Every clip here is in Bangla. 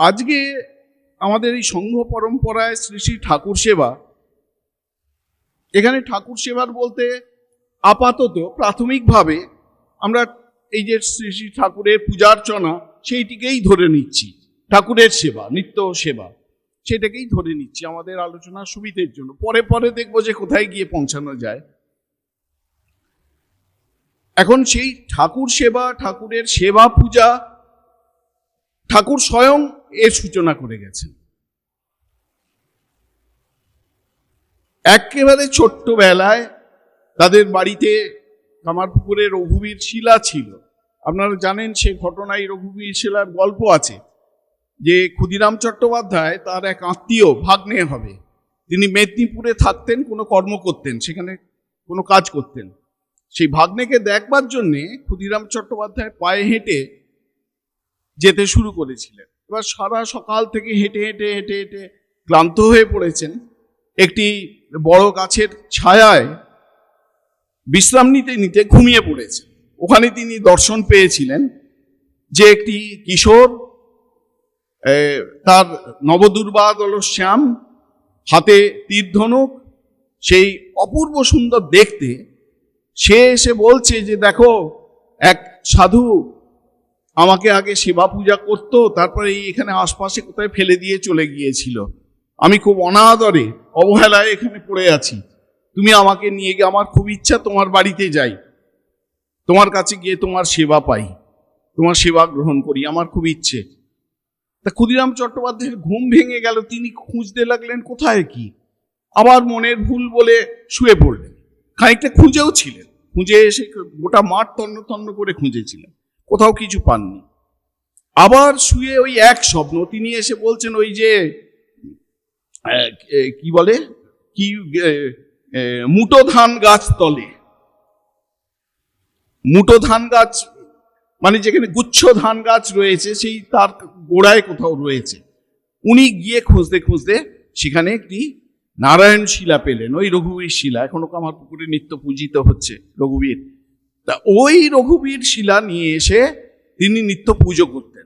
আজকে আমাদের এই সংঘ পরম্পরায় শ্রী শ্রী ঠাকুর সেবা, এখানে ঠাকুর সেবার বলতে আপাতত প্রাথমিকভাবে আমরা এই যে শ্রী শ্রী ঠাকুরের পূজার্চনা সেইটিকেই ধরে নিচ্ছি, ঠাকুরের সেবা, নিত্য সেবা সেটাকেই ধরে নিচ্ছি আমাদের আলোচনার সুবিধের জন্য। পরে পরে দেখবো যে কোথায় গিয়ে পৌঁছানো যায়। এখন সেই ঠাকুর সেবা, ঠাকুরের সেবা পূজা ঠাকুর স্বয়ং এর সূচনা করে গেছেন। একেবারে ছোট্টবেলায় তাদের বাড়িতে কামারপুকুরে রঘুবীর শিলা ছিল। আপনারা জানেন সে ঘটনায় রঘুবীর শিলার গল্প আছে যে ক্ষুদিরাম চট্টোপাধ্যায় তার এক আত্মীয় ভাগ্নে হবে, তিনি মেদিনীপুরে থাকতেন, কোনো কর্ম করতেন, সেখানে কোনো কাজ করতেন। সেই ভাগ্নেকে দেখবার জন্যে ক্ষুদিরাম চট্টোপাধ্যায় পায়ে হেঁটে যেতে শুরু করেছিলেন। এবার সারা সকাল থেকে হেঁটে হেঁটে হেঁটে হেঁটে ক্লান্ত হয়ে পড়েছেন। একটি বড় গাছের ছায়ায় বিশ্রাম নিতে নিতে ঘুমিয়ে পড়েছেন। ওখানে তিনি দর্শন পেয়েছিলেন যে একটি কিশোর, তার নবদুর্বা দলশ্যাম, হাতে তীরধনুক, সেই অপূর্ব সুন্দর দেখতে। সে এসে বলছে যে দেখো, এক সাধু আমাকে আগে সেবা পূজা করতো, তারপরে এখানে আশপাশে কোথায় ফেলে দিয়ে চলে গিয়েছিল, আমি খুব অনাদরে অবহেলায় এখানে পড়ে আছি, তুমি আমাকে নিয়ে গিয়ে, আমার খুব ইচ্ছা তোমার বাড়িতে যাই, তোমার কাছে গিয়ে তোমার সেবা পাই, তোমার সেবা গ্রহণ করি, আমার খুব ইচ্ছে। তা ক্ষুদিরাম চট্টোপাধ্যায়ের ঘুম ভেঙে গেল। তিনি খুঁজতে লাগলেন কোথায় কি, আবার মনের ভুল বলে শুয়ে পড়লেন। খানিকটা খুঁজেও ছিলেন, খুঁজে এসে গোটা মাঠ তন্ন তন্ন করে খুঁজেছিলেন, কোথাও কিছু পাননি। আবার শুয়ে ওই এক স্বপ্ন, তিনি এসে বলছেন ওই যে কি বলে কি মুটো ধান গাছ তলে, মুটো ধান গাছ মানে যেখানে গুচ্ছ ধান গাছ রয়েছে সেই তার গোড়ায় কোথাও রয়েছে। উনি গিয়ে খুঁজতে খুঁজতে সেখানে একটি নারায়ণ শিলা পেলেন, ওই রঘুবীর শিলা, এখনো কামারপুকুরে নিত্য পূজিত হচ্ছে রঘুবীর। তা ওই রঘুবীর শিলা নিয়ে এসে তিনি নিত্য পুজো করতেন।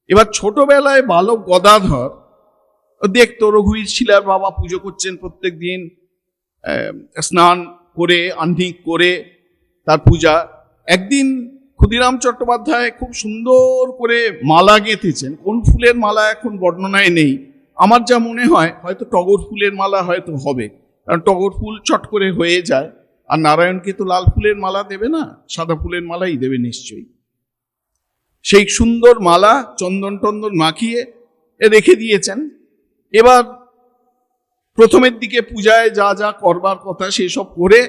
এবার ছোটবেলায় বালক গদাধর দেখতো রঘুবীর শিলার বাবা পুজো করছেন প্রত্যেক দিন, স্নান করে আহ্নিক করে তার পূজা। একদিন ক্ষুদিরাম চট্টোপাধ্যায় খুব সুন্দর করে মালা গেঁথেছেন। কোন ফুলের মালা এখন বর্ণনায় নেই, আমার যা মনে হয় হয়তো টগর ফুলের মালা হয়তো হবে, কারণ টগর ফুল চট করে হয়ে যায়, আর নারায়ণকে তো লাল ফুলের মালা দেবে না, সাদা ফুলের মালাই দেবে নিশ্চয়ই। সেই সুন্দর মালা চন্দন টন্দন মাখিয়ে রেখে দিয়েছেন। এবার প্রথমের দিকে পূজায় যা যা করবার কথা সেসব করে,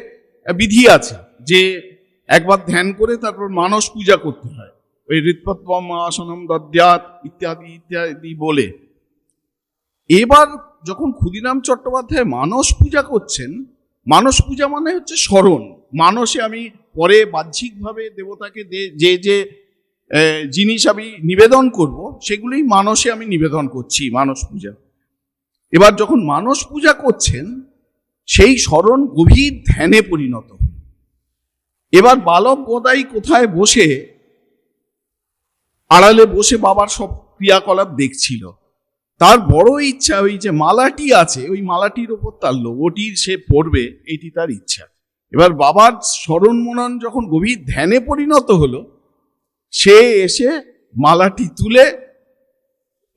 বিধি আছে যে একবার ধ্যান করে তারপর মানস পূজা করতে হয়, ওই হৃৎপদ্মম আসনম দদ্যাৎ ইত্যাদি ইত্যাদি বলে। এবার যখন ক্ষুদিরাম চট্টোপাধ্যায় মানস পূজা করছেন, মানস পূজা মানে হচ্ছে স্মরণ, মানসে আমি পরে বাহ্যিকভাবে দেবতাকে যে যে জিনিস আমি নিবেদন করব সেগুলোই মানসে আমি নিবেদন করছি, মানস পূজা। এবার যখন মানস পূজা করছেন সেই স্মরণ গভীর ধ্যানে পরিণত। এবার বালক গদাই কোথায় বসে আড়ালে বসে বাবার সব ক্রিয়াকলাপ দেখছিল। তার বড় ইচ্ছা ওই যে মালাটি আছে, ওই মালাটির ওপর তার লোগোটি সে পড়বে, এটি তার ইচ্ছা। এবার বাবার স্মরণ মনন যখন গভীর ধ্যানে পরিণত হলো, সে এসে মালাটি তুলে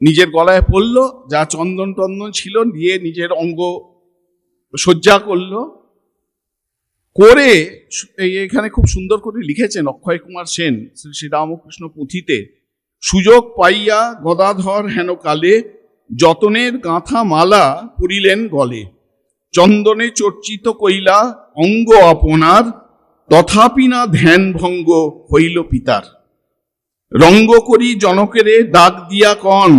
নিজের গলায় পড়ল, যা চন্দন টন্দন ছিল দিয়ে নিজের অঙ্গ সজ্জা করলো। করে এখানে খুব সুন্দর করে লিখেছেন অক্ষয় কুমার সেন শ্রী শ্রী রামকৃষ্ণ পুঁথিতে, সুযোগ পাইয়া গদাধর হেন কালে যতনের গাঁথা মালা পরিলেন গলে, চন্দনে চর্চিত কইলা অঙ্গ আপনার, তথাপি না ধ্যান ভঙ্গ হইল পিতার। রঙ্গ করি জনকেরে ডাক দিয়া কন,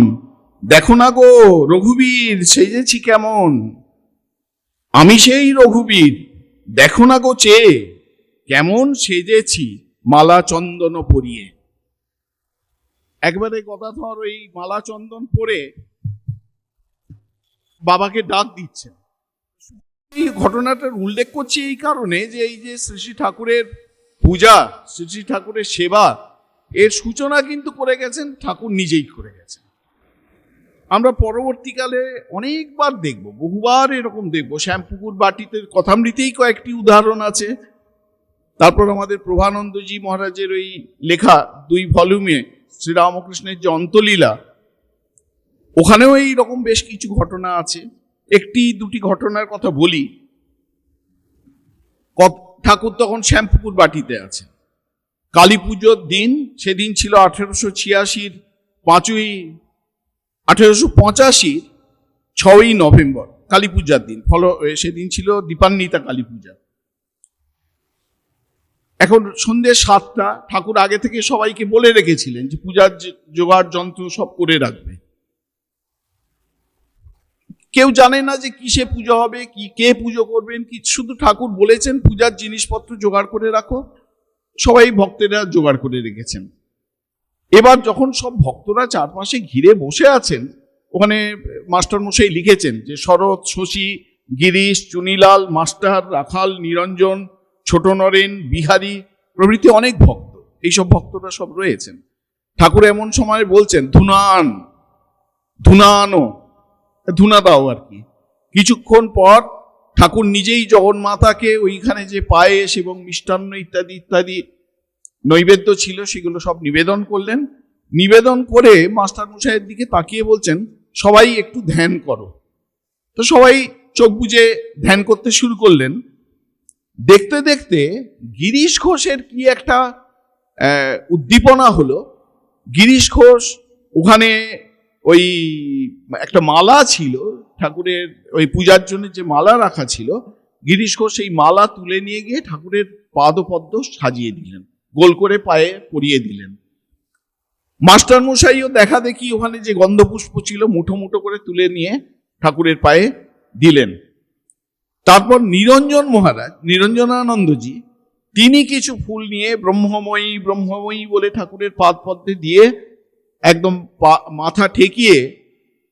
দেখো না গো রঘুবীর সেজেছি কেমন, আমি সেই রঘুবীর দেখো না গো চেয়ে, কেমন সেজেছি মালা চন্দন পরিয়ে। একবারে গদাধর ওই মালা চন্দন পরে বাবাকে ডাক দিচ্ছেন। এই ঘটনাটার উল্লেখ করছি এই কারণে যে এই যে শ্রী শ্রী ঠাকুরের পূজা, শ্রী শ্রী ঠাকুরের সেবা, এর সূচনা কিন্তু করে গেছেন ঠাকুর নিজেই করে গেছেন। আমরা পরবর্তীকালে অনেকবার দেখব, বহুবার এরকম দেখব। শ্যামপুকুর বাটিতে কথামৃতেই কয়েকটি উদাহরণ আছে। তারপর আমাদের প্রভানন্দজি মহারাজের ওই লেখা 2 ভলিউমে শ্রীরামকৃষ্ণের যে অন্তলীলা, ওখানেও এই রকম বেশ কিছু ঘটনা আছে। একটি দুটি ঘটনার কথা বলি। ঠাকুর তখন শ্যামপুকুর বাটিতে আছে, কালী পুজোর দিন। সেদিন ছিল 1886 1885 6ই নভেম্বর, কালী পূজার দিন। সেদিন ছিল দীপান্বিতা কালী পূজা। এখন সন্ধ্যে 7টা। ঠাকুর আগে থেকে সবাইকে বলে রেখেছিলেন যে পূজার জোগাড় যন্ত্র সব করে রাখবে। কেউ জানে না যে কিসে পুজো হবে, কে পুজো করবেন, কি, শুধু ঠাকুর বলেছেন পূজার জিনিসপত্র জোগাড় করে রাখো। সবাই ভক্তেরা জোগাড় করে রেখেছেন। এবার যখন সব ভক্তরা চারপাশে ঘিরে বসে আছেন, ওখানে মাস্টার মশাই লিখেছেন যে শরৎ, শশী, গিরিশ, চুনিলাল, মাস্টার, রাখাল, নিরঞ্জন, ছোট নরেন, বিহারী প্রভৃতি অনেক ভক্ত, এইসব ভক্তরা সব রয়েছেন। ঠাকুর এমন সময় বলছেন ধুনানো, ধুনা দাও আর কি। কিছুক্ষণ পর ঠাকুর নিজেই জগন্মাতাকে ওইখানে যে পায়েস এবং মিষ্টান্ন ইত্যাদি ইত্যাদি নৈবেদ্য ছিল সেগুলো সব নিবেদন করলেন। নিবেদন করে মাস্টার মশাইয়ের দিকে তাকিয়ে বলছেন, সবাই একটু ধ্যান করো। তো সবাই চোখ বুজে ধ্যান করতে শুরু করলেন। দেখতে দেখতে গিরিশ ঘোষের কি একটা উদ্দীপনা হলো। গিরিশ ঘোষ ওখানে ওই একটা মালা ছিল ঠাকুরের, ওই পূজার জন্য যে মালা রাখা ছিল, গিরিশ ঘোষ সেই মালা তুলে নিয়ে গিয়ে ঠাকুরের পাদপদ্ম সাজিয়ে দিলেন, গোল করে পায়ে পরিয়ে দিলেন। মাস্টার মশাইও দেখা দেখি ওখানে যে গন্ধপুষ্প ছিল মুঠো মুঠো করে তুলে নিয়ে ঠাকুরের পায়ে দিলেন। তারপর নিরঞ্জন মহারাজ, নিরঞ্জনানন্দজি, তিনি কিছু ফুল নিয়ে ব্রহ্মময়ী ব্রহ্মময়ী বলে ঠাকুরের পাদপদ্মে দিয়ে একদম মাথা ঠেকিয়ে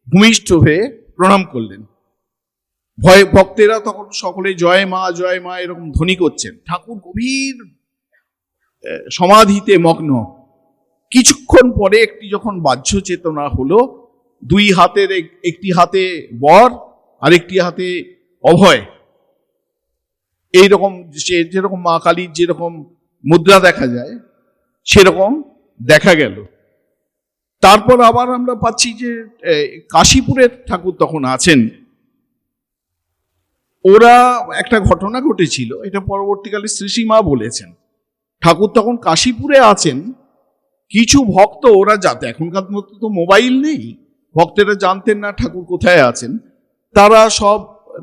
ভূমিষ্ঠ হয়ে প্রণাম করলেন। ভক্তেরা তখন সকলে জয় মা এরকম ধ্বনি করছেন। ঠাকুর গভীর সমাধিতে মগ্ন। কিছুক্ষণ পরে একটি যখন বাহ্য চেতনা হলো, 2 হাতের, একটি হাতে বর আর একটি হাতে অভয়, এইরকম যেরকম মা কালীর যেরকম মুদ্রা দেখা যায় সেরকম দেখা গেল। তারপর আবার আমরা পাচ্ছি যে কাশীপুরের ঠাকুর তখন আছেন। ওরা একটা ঘটনা ঘটেছিল, এটা পরবর্তীকালে শ্রীসীমা বলেছেন। ঠাকুর তখন কাশীপুরে আছেন, কিছু ভক্ত, ওরা যাতে এখনকার মতো তো মোবাইল নেই, ভক্তেরা জানতেন না ঠাকুর কোথায় আছেন। তারা সব,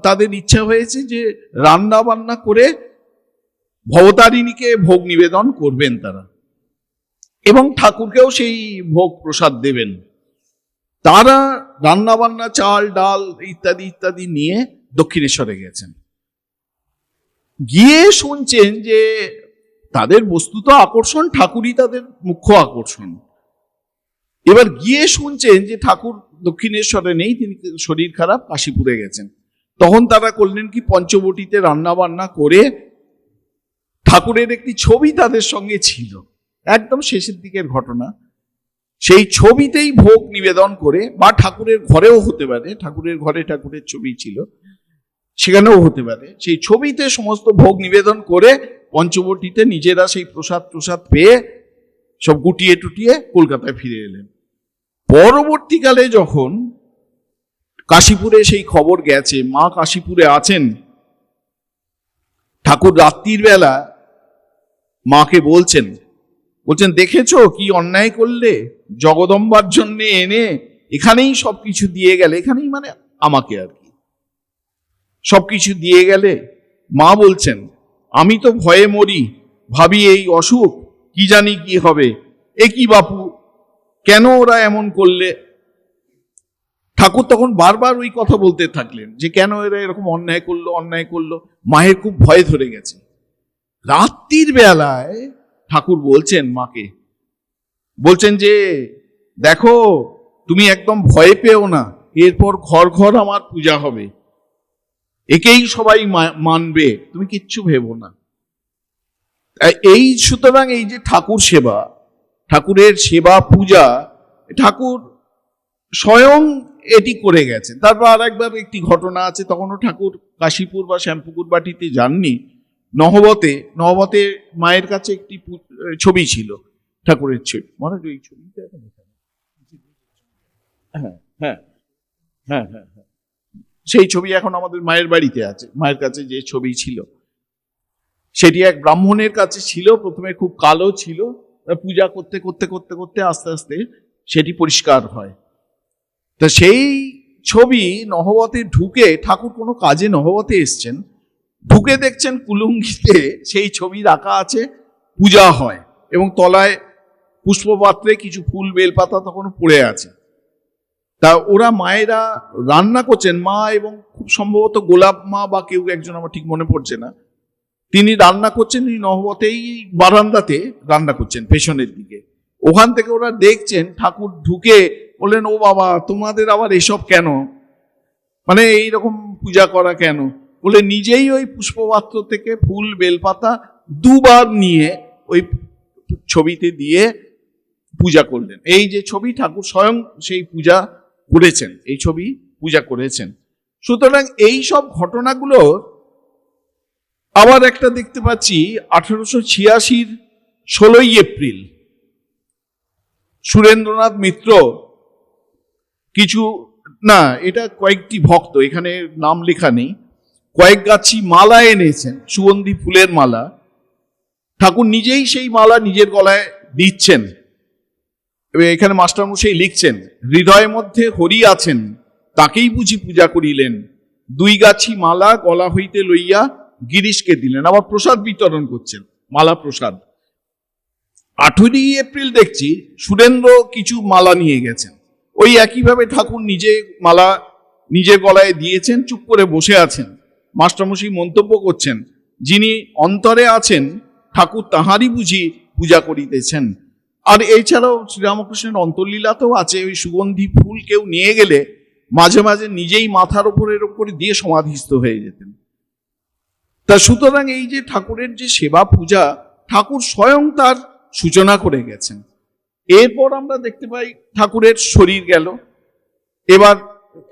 তাদের ইচ্ছা হয়েছে যে রান্না বান্না করে ভবতারিণীকে ভোগ নিবেদন করবেন তারা, এবং ঠাকুরকেও সেই ভোগ প্রসাদ দেবেন। তারা রান্না বান্না, চাল ডাল ইত্যাদি ইত্যাদি নিয়ে দক্ষিণেশ্বরে গেছেন। গিয়ে শুনছেন যে তাদের বস্তুত আকর্ষণ, ঠাকুরই তাদের মুখ্য আকর্ষণ। এবার গিয়ে শুনছেন যে ঠাকুর দক্ষিণেশ্বরে নেই, তিনি শরীর খারাপ, কাশীপুরে গেছেন। তখন তারা করলেন কি, পঞ্চবটিতে রান্না বান্না করে ঠাকুরের একটি ছবি তাদের সঙ্গে ছিল, একদম শেষের দিকের ঘটনা, সেই ছবিতেই ভোগ নিবেদন করে, বা ঠাকুরের ঘরেও হতে পারে, ঠাকুরের ঘরে ঠাকুরের ছবি ছিল, সেখানেও হতে পারে, সেই ছবিতে সমস্ত ভোগ নিবেদন করে পঞ্চবটিতে নিজেরা সেই প্রসাদ পেয়ে সব গুটিয়ে টুটিয়ে কলকাতায় ফিরে এলেন। পরবর্তীকালে যখন কাশীপুরে সেই খবর গেছে মা কাশীপুরে আছেন, ঠাকুর রাত্রির বেলা মাকে বলছেন দেখেছো কি অন্যায় করলে, জগদম্বার জন্য এনে এখানেই সবকিছু দিয়ে গেলে, এখানেই মানে আমাকে আর কি সবকিছু দিয়ে গেলে। মা বলছেন, আমি তো ভয়ে মরি, ভাবি এই অসুখ, কি জানি কি হবে, এ কি বাপু, কেন ওরা এমন করলে। ঠাকুর তখন বারবার ওই কথা বলতে থাকলেন যে কেন এরা এরকম অন্যায় করলো। মায়ের খুব ভয় ধরে গেছে। রাত্রির বেলায় ঠাকুর বলছেন মাকে, বলছেন যে দেখো, তুমি একদম ভয় পেও না, এরপর ঘর ঘর আমার পূজা হবে, একেই সবাই মানবে, তুমি কিচ্ছু ভেবো না। এই সুতরাং এই যে ঠাকুর সেবা, ঠাকুরের সেবা পূজা, ঠাকুর স্বয়ং এটি করে গেছেন। তারপর আর একবার একটি ঘটনা আছে, তখনও ঠাকুর কাশীপুর বা শ্যামপুকুর বাটিতে যাননি, নহবতে মায়ের কাছে একটি ছবি ছিল, ঠাকুরের ছবি, মনে হয় এই ছবিটা, হ্যাঁ হ্যাঁ হ্যাঁ হ্যাঁ হ্যাঁ, সেই ছবি এখন আমাদের মায়ের বাড়িতে আছে। মায়ের কাছে যে ছবি ছিল সেটি এক ব্রাহ্মণের কাছে ছিল, প্রথমে খুব কালো ছিল, পূজা করতে করতে করতে করতে আস্তে আস্তে সেটি পরিষ্কার হয়। তা সেই ছবি নহবতে ঢুকে, ঠাকুর কোনো কাজে নহবতে এসছেন, ঢুকে দেখছেন কুলুঙ্গিতে সেই ছবি রাখা আছে, পূজা হয়, এবং তলায় পুষ্পপাত্রে কিছু ফুল বেলপাতা তখন পড়ে আছে। তা ওরা মায়েরা রান্না করছেন, মা এবং খুব সম্ভবত গোলাপ মা বা কেউ একজন, আমার ঠিক মনে পড়ছে না, তিনি রান্না করছেন, এই নহবতেই বারান্দাতে রান্না করছেন পেছনের দিকে। ওখান থেকে ওরা দেখছেন ঠাকুর ঢুকে, বললেন, ও বাবা, তোমাদের আবার এসব কেন, মানে এইরকম পূজা করা কেন? বলে নিজেই ওই পুষ্পপাত্র থেকে ফুল বেলপাতা দুবার নিয়ে ওই ছবিতে দিয়ে পূজা করলেন। এই যে ছবি, ঠাকুর স্বয়ং সেই পূজা করেছেন, এই ছবি পূজা করেছেন। সুতরাং এই সব ঘটনাগুলো আবার একটা দেখতে পাচ্ছি 1886 16ই এপ্রিল সুরেন্দ্রনাথ মিত্র কিছু, না এটা কয়েকটি ভক্ত, এখানে নাম লেখা নেই, কয়েক গাছি মালা এনেছেন, সুগন্ধি ফুলের মালা। ঠাকুর নিজেই সেই মালা নিজের গলায় দিচ্ছেন। এখানে মাস্টারমশাই লিখছেন, হৃদয়ের মধ্যে হরি আছেন, তাকেই বুঝি পূজা করিলেন, দুই গাছি মালা গলা হইতে লইয়া গিরিশকে দিলেন। আবার প্রসাদ বিতরণ করছেন, মালা প্রসাদ। 18ই এপ্রিল দেখছি সুরেন্দ্র কিছু মালা নিয়ে গেছেন, ওই একইভাবে ঠাকুর নিজে মালা নিজের গলায় দিয়েছেন, চুপ করে বসে আছেন। মাস্টারমশাই মন্তব্য করছেন, যিনি অন্তরে আছেন ঠাকুর তাহারই বুঝি পূজা করিতেছেন। আর এছাড়াও শ্রীরামকৃষ্ণের অন্তর্লীলাতেও আছে, ওই সুগন্ধি ফুল কেউ নিয়ে গেলে মাঝে মাঝে নিজেই মাথার ওপরের ওপরে দিয়ে সমাধিস্থ হয়ে যেতেন। তা সুতরাং এই যে ঠাকুরের যে সেবা পূজা, ঠাকুর স্বয়ং তার সূচনা করে গেছেন। এরপর আমরা দেখতে পাই ঠাকুরের শরীর গেল। এবার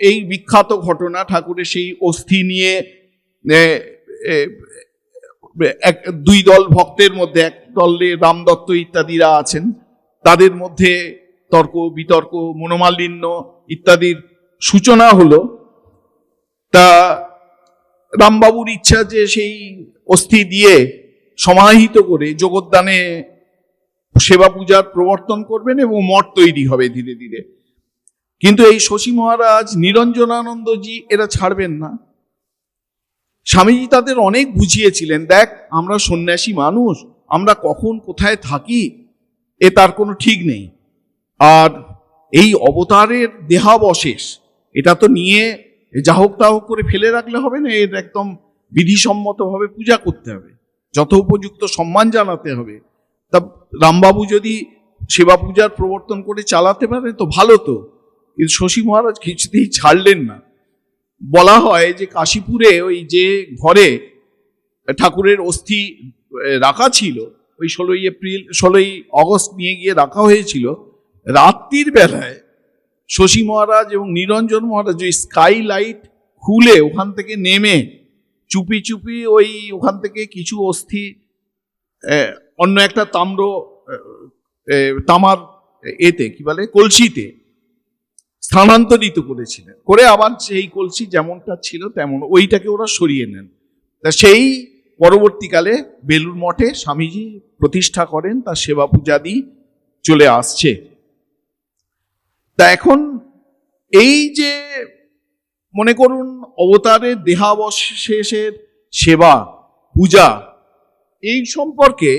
এই বিখ্যাত ঘটনা, ঠাকুরের সেই অস্থি নিয়ে দুই দল ভক্তের মধ্যে, এক দলে রামদত্ত ইত্যাদিরা আছেন, তাদের মধ্যে তর্ক বিতর্ক, মনোমালিন্য ইত্যাদির সূচনা হলো। তা রামবাবুর ইচ্ছা যে সেই অস্থি দিয়ে সমাহিত করে জগদ্দানে সেবা পূজার প্রবর্তন করবেন এবং মঠ তৈরি হবে ধীরে ধীরে। কিন্তু এই শশী মহারাজ, নিরঞ্জনানন্দজি এরা ছাড়বেন না। স্বামীজি তাদের অনেক বুঝিয়েছিলেন, দেখ আমরা সন্ন্যাসী মানুষ, আমরা কখন কোথায় থাকি এ তার কোনো ঠিক নেই, আর এই অবতারের দেহাবশেষ এটা তো নিয়ে যা হোক তা হোক করে ফেলে রাখলে হবে না, এর একদম বিধিসম্মতভাবে পূজা করতে হবে, যথোপযুক্ত সম্মান জানাতে হবে। তা রামবাবু যদি সেবা পূজার প্রবর্তন করে চালাতে পারে তো ভালো, তো কিন্তু শশী মহারাজ কিছুতেই ছাড়লেন না। বলা হয় যে কাশীপুরে ওই যে ঘরে ঠাকুরের অস্থি রাখা ছিল, ওই 16ই অগস্ট নিয়ে গিয়ে রাখা হয়েছিল, রাত্রির বেলায় শশী মহারাজ এবং নিরঞ্জন মহারাজ ওই স্কাই লাইট খুলে ওখান থেকে নেমে চুপি চুপি ওই ওখান থেকে কিছু অস্থি অন্য একটা তামার এতে কি বলে কলসিতে স্থানান্তরিত করেছিলেন, করে আবার সেই কলসি যেমনটা ছিল তেমন ওইটাকে ওরা সরিয়ে নেন। তা সেই পরবর্তীকালে বেলুড় মঠে স্বামীজি প্রতিষ্ঠা করেন, তার সেবা পূজাদি চলে আসছে। তা এখন এই যে মনে করুন অবতারের দেহাবশেষের সেবা পূজা, এই সম্পর্কে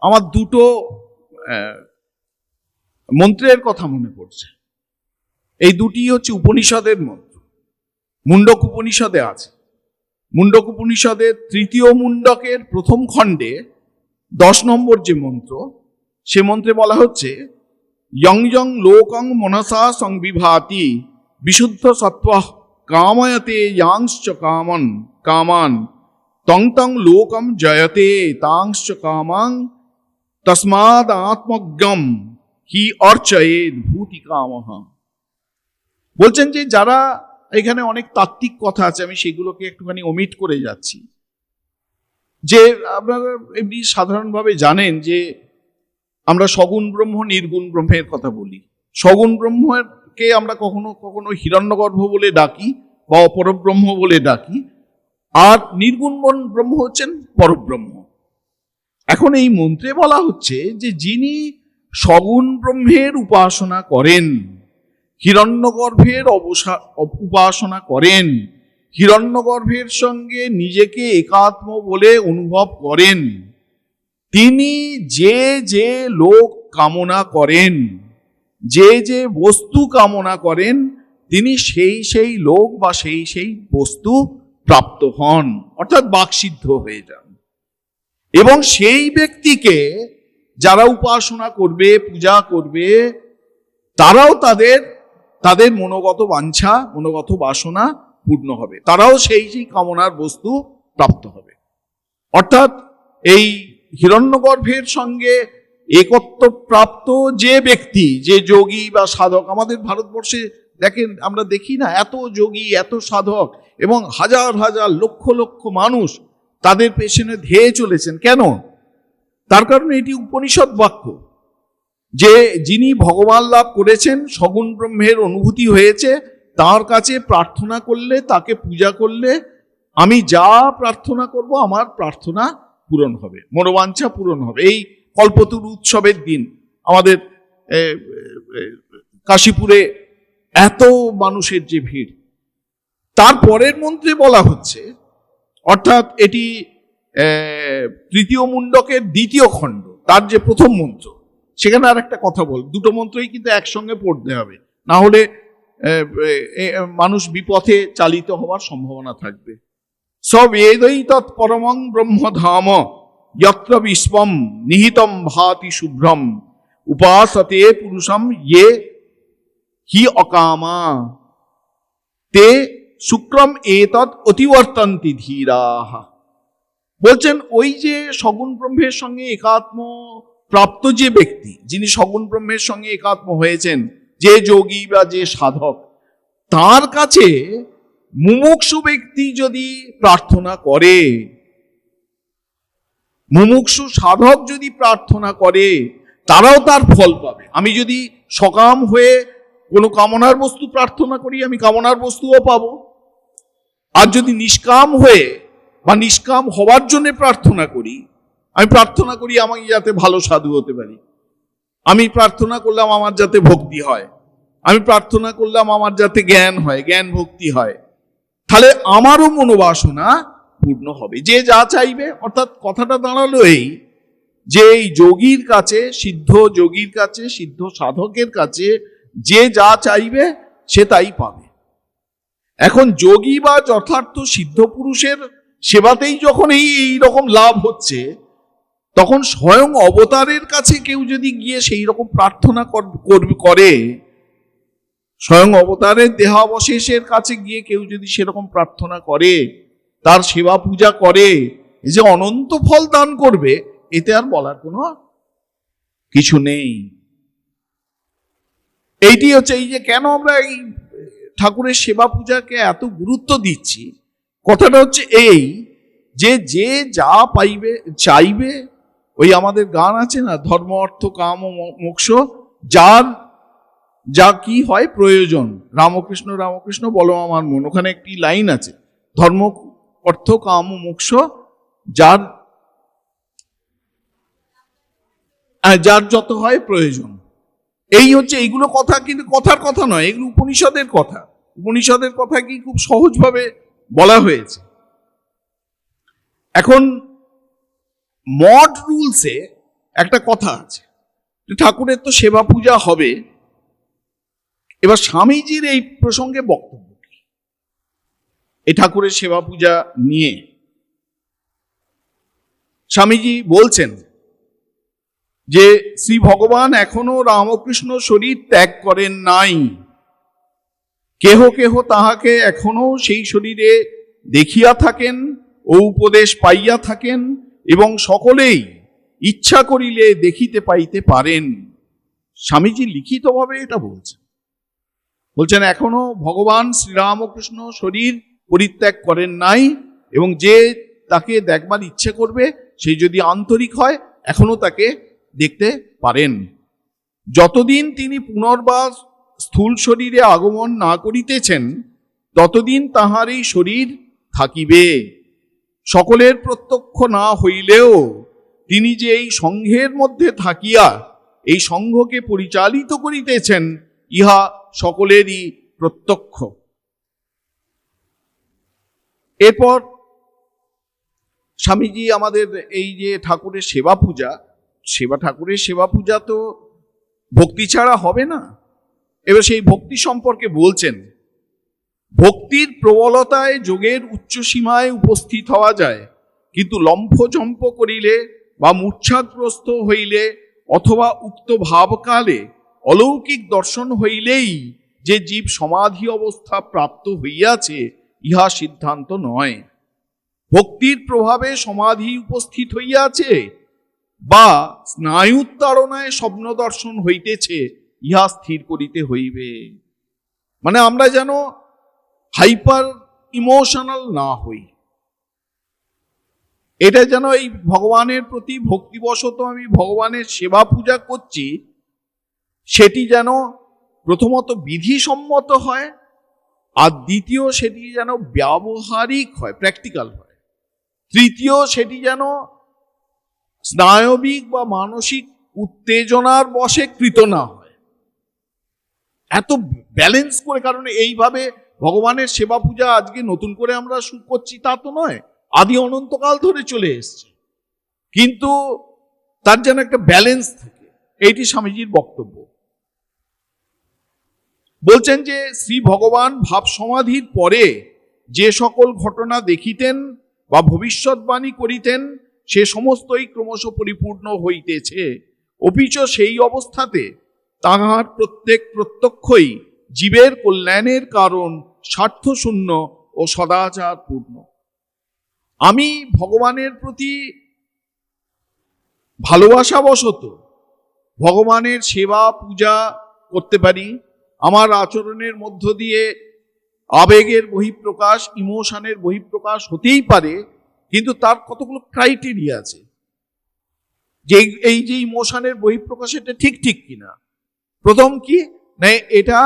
আমার দুটো মন্ত্রের কথা মনে পড়ছে। এই দুটি হচ্ছে উপনিষদের মন্ত্র। মুন্ডক উপনিষদে আছে। মুন্ডক উপনিষদের 3য় মুন্ডকের প্রথম খণ্ডে 10 নম্বর যে মন্ত্র, সে মন্ত্রে বলা হচ্ছে, ইয়ং ইয়ং লোকং মনসা সংবিভাতি বিশুদ্ধ সত্ত্ব কাময়তে ইয়াংশ্চ কামান তং তং লোকম জয়তে তাংশ্চ কামাং তস্মাদ আত্মজ্ঞম হি অর্চয়েদ ভূতি কামহ। বলছেন যে যারা, এখানে অনেক তাত্ত্বিক কথা আছে, আমি সেগুলোকে একটুখানি ওমিট করে যাচ্ছি, যে আপনারা এমনি সাধারণভাবে জানেন যে আমরা সগুণ ব্রহ্ম নির্গুণ ব্রহ্মের কথা বলি। সগুণ ব্রহ্মকে আমরা কখনো কখনো হিরণ্যগর্ভ বলে ডাকি বা অপরব্রহ্ম বলে ডাকি, আর নির্গুণ ব্রহ্ম হচ্ছেন পরব্রহ্ম। এখন এই মন্ত্রে বলা হচ্ছে যে যিনি সগুণ ব্রহ্মের উপাসনা করেন, হিরণ্যগর্ভের উপাসনা করেন, হিরণ্যগর্ভের সঙ্গে নিজেকে একাত্ম বলে অনুভব করেন, তিনি যে যে লোক কামনা করেন, যে যে বস্তু কামনা করেন, তিনি সেই সেই লোক বা সেই সেই বস্তু প্রাপ্ত হন, অর্থাৎ বাকসিদ্ধ হয়ে যান। এবং সেই ব্যক্তিকে যারা উপাসনা করবে, পূজা করবে, তারাও তাদের মনোগত বাঞ্ছা, মনোগত বাসনা পূর্ণ হবে, তারাও সেই সেই কামনার বস্তু প্রাপ্ত হবে। অর্থাৎ এই হিরণ্যগর্ভের সঙ্গে একত্ব প্রাপ্ত যে ব্যক্তি, যে যোগী বা সাধক, আমাদের ভারতবর্ষে দেখেন, আমরা দেখি না এত যোগী, এত সাধক, এবং হাজার হাজার লক্ষ লক্ষ মানুষ তাদের পেছনে ধেয়ে চলেছেন। কেন? তার কারণ এটি উপনিষদ বাক্য, যে যিনি ভগবান লাভ করেছেন, সগুণ ব্রহ্মের অনুভূতি হয়েছে, তার কাছে প্রার্থনা করলে, তাকে পূজা করলে, আমি যা প্রার্থনা করব আমার প্রার্থনা পূরণ হবে, মনোবাঞ্ছা পূরণ হবে। এই কল্পতরু উৎসবের দিন আমাদের কাশীপুরে এত মানুষের যে ভিড়, তারপরের মন্ত্রে বলা হচ্ছে, অর্থাৎ এটি তৃতীয় মুণ্ডকের দ্বিতীয় খণ্ড, তার যে প্রথম মন্ত্র, সেখানে আর একটা কথা বল, দুটো মন্ত্রই কিন্তু একসঙ্গে পড়তে হবে, না হলে মানুষ বিপথে চালিত হওয়ার সম্ভাবনা থাকবে। সবেদৈ তৎ পরমং ব্রহ্মধাম যত্র বিশ্বম নিহিতম ভাতি শুভ্রম উপাসতে পুরুষম ইয়ে হি অকামা তে শুক্রম এতৎ অতিবর্তন্তি ধীরাহ। বলছেন ওই যে সগুণ ব্রহ্মের সঙ্গে একাত্ম প্রাপ্ত যে ব্যক্তি, যিনি সগুণ ব্রহ্মের সঙ্গে একাত্ম হয়েছেন, যে যোগী বা যে সাধক, তার কাছে মুমুক্ষু ব্যক্তি যদি প্রার্থনা করে, মুমুক্ষু সাধক যদি প্রার্থনা করে, তারাও তার ফল পাবে। আমি যদি সকাম হয়ে কোনো কামনার বস্তু প্রার্থনা করি, আমি কামনার বস্তুও পাবো। আর যদি নিষ্কাম হয়ে বা নিষ্কাম হওয়ার জন্য প্রার্থনা করি, আমি প্রার্থনা করি আমি যাতে ভালো সাধু হতে পারি, আমি প্রার্থনা করলাম আমার যাতে ভক্তি হয়, আমি প্রার্থনা করলাম আমার যাতে জ্ঞান হয়, জ্ঞান ভক্তি হয়, তাহলে আমারও মনোবাসনা পূর্ণ হবে। যে যা চাইবে, অর্থাৎ কথাটা দাঁড়ালো এই, যে এই যোগীর কাছে, সিদ্ধ যোগীর কাছে, সিদ্ধ সাধকের কাছে যে যা চাইবে সে তাই পাবে। এখন যোগী বা যথার্থ সিদ্ধ পুরুষের সেবাতেই যখন এই রকম লাভ হচ্ছে, তখন স্বয়ং অবতারের কাছে কেউ যদি গিয়ে সেই রকম প্রার্থনা করে, স্বয়ং অবতারের দেহাবশেষের কাছে গিয়ে কেউ যদি সেরকম প্রার্থনা করে, তার সেবা পূজা করে, এই যে অনন্ত ফল দান করবে, এতে আর বলার কোনো কিছু নেই। এইটি হচ্ছে, এই যে কেন আমরা এই ঠাকুরের সেবা পূজাকে এত গুরুত্ব দিচ্ছি, কথাটা হচ্ছে এই, যে যে যা পাইবে চাইবে, ওই আমাদের গান আছে না, ধর্ম অর্থ কাম ও মোক্ষ, যার যা কি হয় প্রয়োজন, রামকৃষ্ণ রামকৃষ্ণ বলো আমার মন, ওখানে একটি লাইন আছে, ধর্ম অর্থ কাম ও মোক্ষ যার যার যত হয় প্রয়োজন। এই হচ্ছে, এইগুলো কথা কিন্তু কথার কথা নয়, এগুলো উপনিষদের কথা। উপনিষদের কথা কি খুব সহজভাবে বলা হয়েছে। এখন মড রুলসে একটা কথা আছে, ঠাকুরের তো সেবা পূজা হবে, এবার স্বামীজির এই প্রসঙ্গে বক্তব্য কি এই ত্যাগের সেবা পূজা নিয়ে? স্বামীজি বলছেন যে শ্রী ভগবান এখনো রামকৃষ্ণ শরীর ত্যাগ করেন নাই, কেহ কেহ তাহাকে এখনো সেই শরীরে দেখিয়া থাকেন ও উপদেশ পাইয়া থাকেন, এবং সকলেই ইচ্ছা করিলে দেখিতে পাইতে পারেন। স্বামীজি লিখিতভাবে এটা বলছেন। বলছেন এখনো ভগবান শ্রীরামকৃষ্ণ শরীর পরিত্যাগ করেন নাই, এবং যে তাকে দেখবার ইচ্ছে করবে সেই যদি আন্তরিক হয় এখনো তাকে দেখতে পারেন। যতদিন তিনি পুনর্বার স্থূল শরীরে আগমন না করিতেছেন ততদিন তাহার এই শরীর থাকিবে। সকলের প্রত্যক্ষ না হইলেও তিনি যে এই সংঘের মধ্যে থাকিয়া এই সংঘকে পরিচালিত করিতেছেন ইহা সকলেরই প্রত্যক্ষ। এরপর স্বামীজি আমাদের এই যে ঠাকুরের সেবা পূজা, ঠাকুরের সেবা পূজা তো ভক্তি ছাড়া হবে না। এবার সেই ভক্তি সম্পর্কে বলছেন, ভক্তির প্রবলতায় যোগের উচ্চ সীমায় উপস্থিত হওয়া যায়, কিন্তু লম্ফজম্প করিলে বা মূর্ছাগ্রস্ত হইলে অথবা উক্ত ভাবকালে অলৌকিক দর্শন হইলেই যে জীব সমাধি অবস্থা প্রাপ্ত হইয়াছে ইহা সিদ্ধান্ত নয়। ভক্তির প্রভাবে সমাধি উপস্থিত হইয়াছে বা স্নায়ুত্তারণায় স্বপ্ন দর্শন হইতেছে ইহা স্থির করিতে হইবে। মানে আমরা যেন হাইপার ইমোশনাল না হই। এটা যেন এই ভগবানের প্রতি ভক্তিবশত আমি ভগবানের সেবা পূজা করছি, সেটি যেন প্রথমত বিধিসম্মত হয়, আর দ্বিতীয় সেটি যেন ব্যবহারিক হয়, প্র্যাকটিক্যাল হয়। তৃতীয় সেটি যেন স্নায়বিক বা মানসিক উত্তেজনার বশে কৃত না হয়। এত ব্যালেন্স করে, কারণ এইভাবে ভগবানের সেবা পূজা আজকে নতুন করে আমরা শুরু করছি তা তো নয়, আদি অনন্তকাল ধরে চলে এসছে, কিন্তু তার যেন একটা ব্যালেন্স থাকে, এইটি স্বামীজির বক্তব্য। বলছেন যে শ্রী ভগবান ভাব সমাধির পরে যে সকল ঘটনা দেখিতেন বা ভবিষ্যৎবাণী করিতেন সে সমস্তই ক্রমশ পরিপূর্ণ হইতেছে, অপিচ সেই অবস্থাতে তাহার প্রত্যেক প্রত্যক্ষই জীবের কল্যাণের কারণ, স্বার্থশূন্য ও সদাচার পূর্ণ। আমি ভগবানের প্রতি ভালোবাসাবশত ভগবানের সেবা পূজা করতে পারি, আমার আচরণের মধ্য দিয়ে আবেগের বহিঃপ্রকাশ, ইমোশনের বহিঃপ্রকাশ হতেই পারে, কিন্তু তার কতগুলো ক্রাইটেরিয়া আছে যে এই যে ইমোশনের বহিঃপ্রকাশ এটা ঠিক কিনা। প্রথম কি না, এটা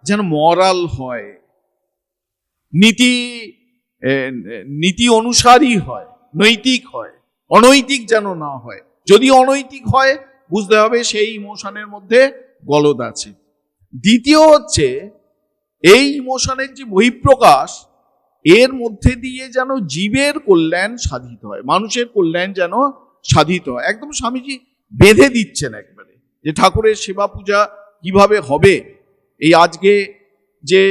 যেন মরাল হয়, নীতি অনুসারী হয়, নৈতিক হয়, অনৈতিক যেন না হয়। যদি অনৈতিক হয় বুঝতে হবে সেই ইমোশনের মধ্যে গলদ আছে। দ্বিতীয় হচ্ছে এই ইমোশনের যে বহিঃপ্রকাশ এর মধ্যে দিয়ে যেন জীবের কল্যাণ সাধিত হয়, মানুষের কল্যাণ যেন সাধিত হয়। একদম স্বামীজি বেঁধে দিচ্ছেন একবারে যে ঠাকুরের সেবা পূজা কিভাবে হবে। এই আজকে যে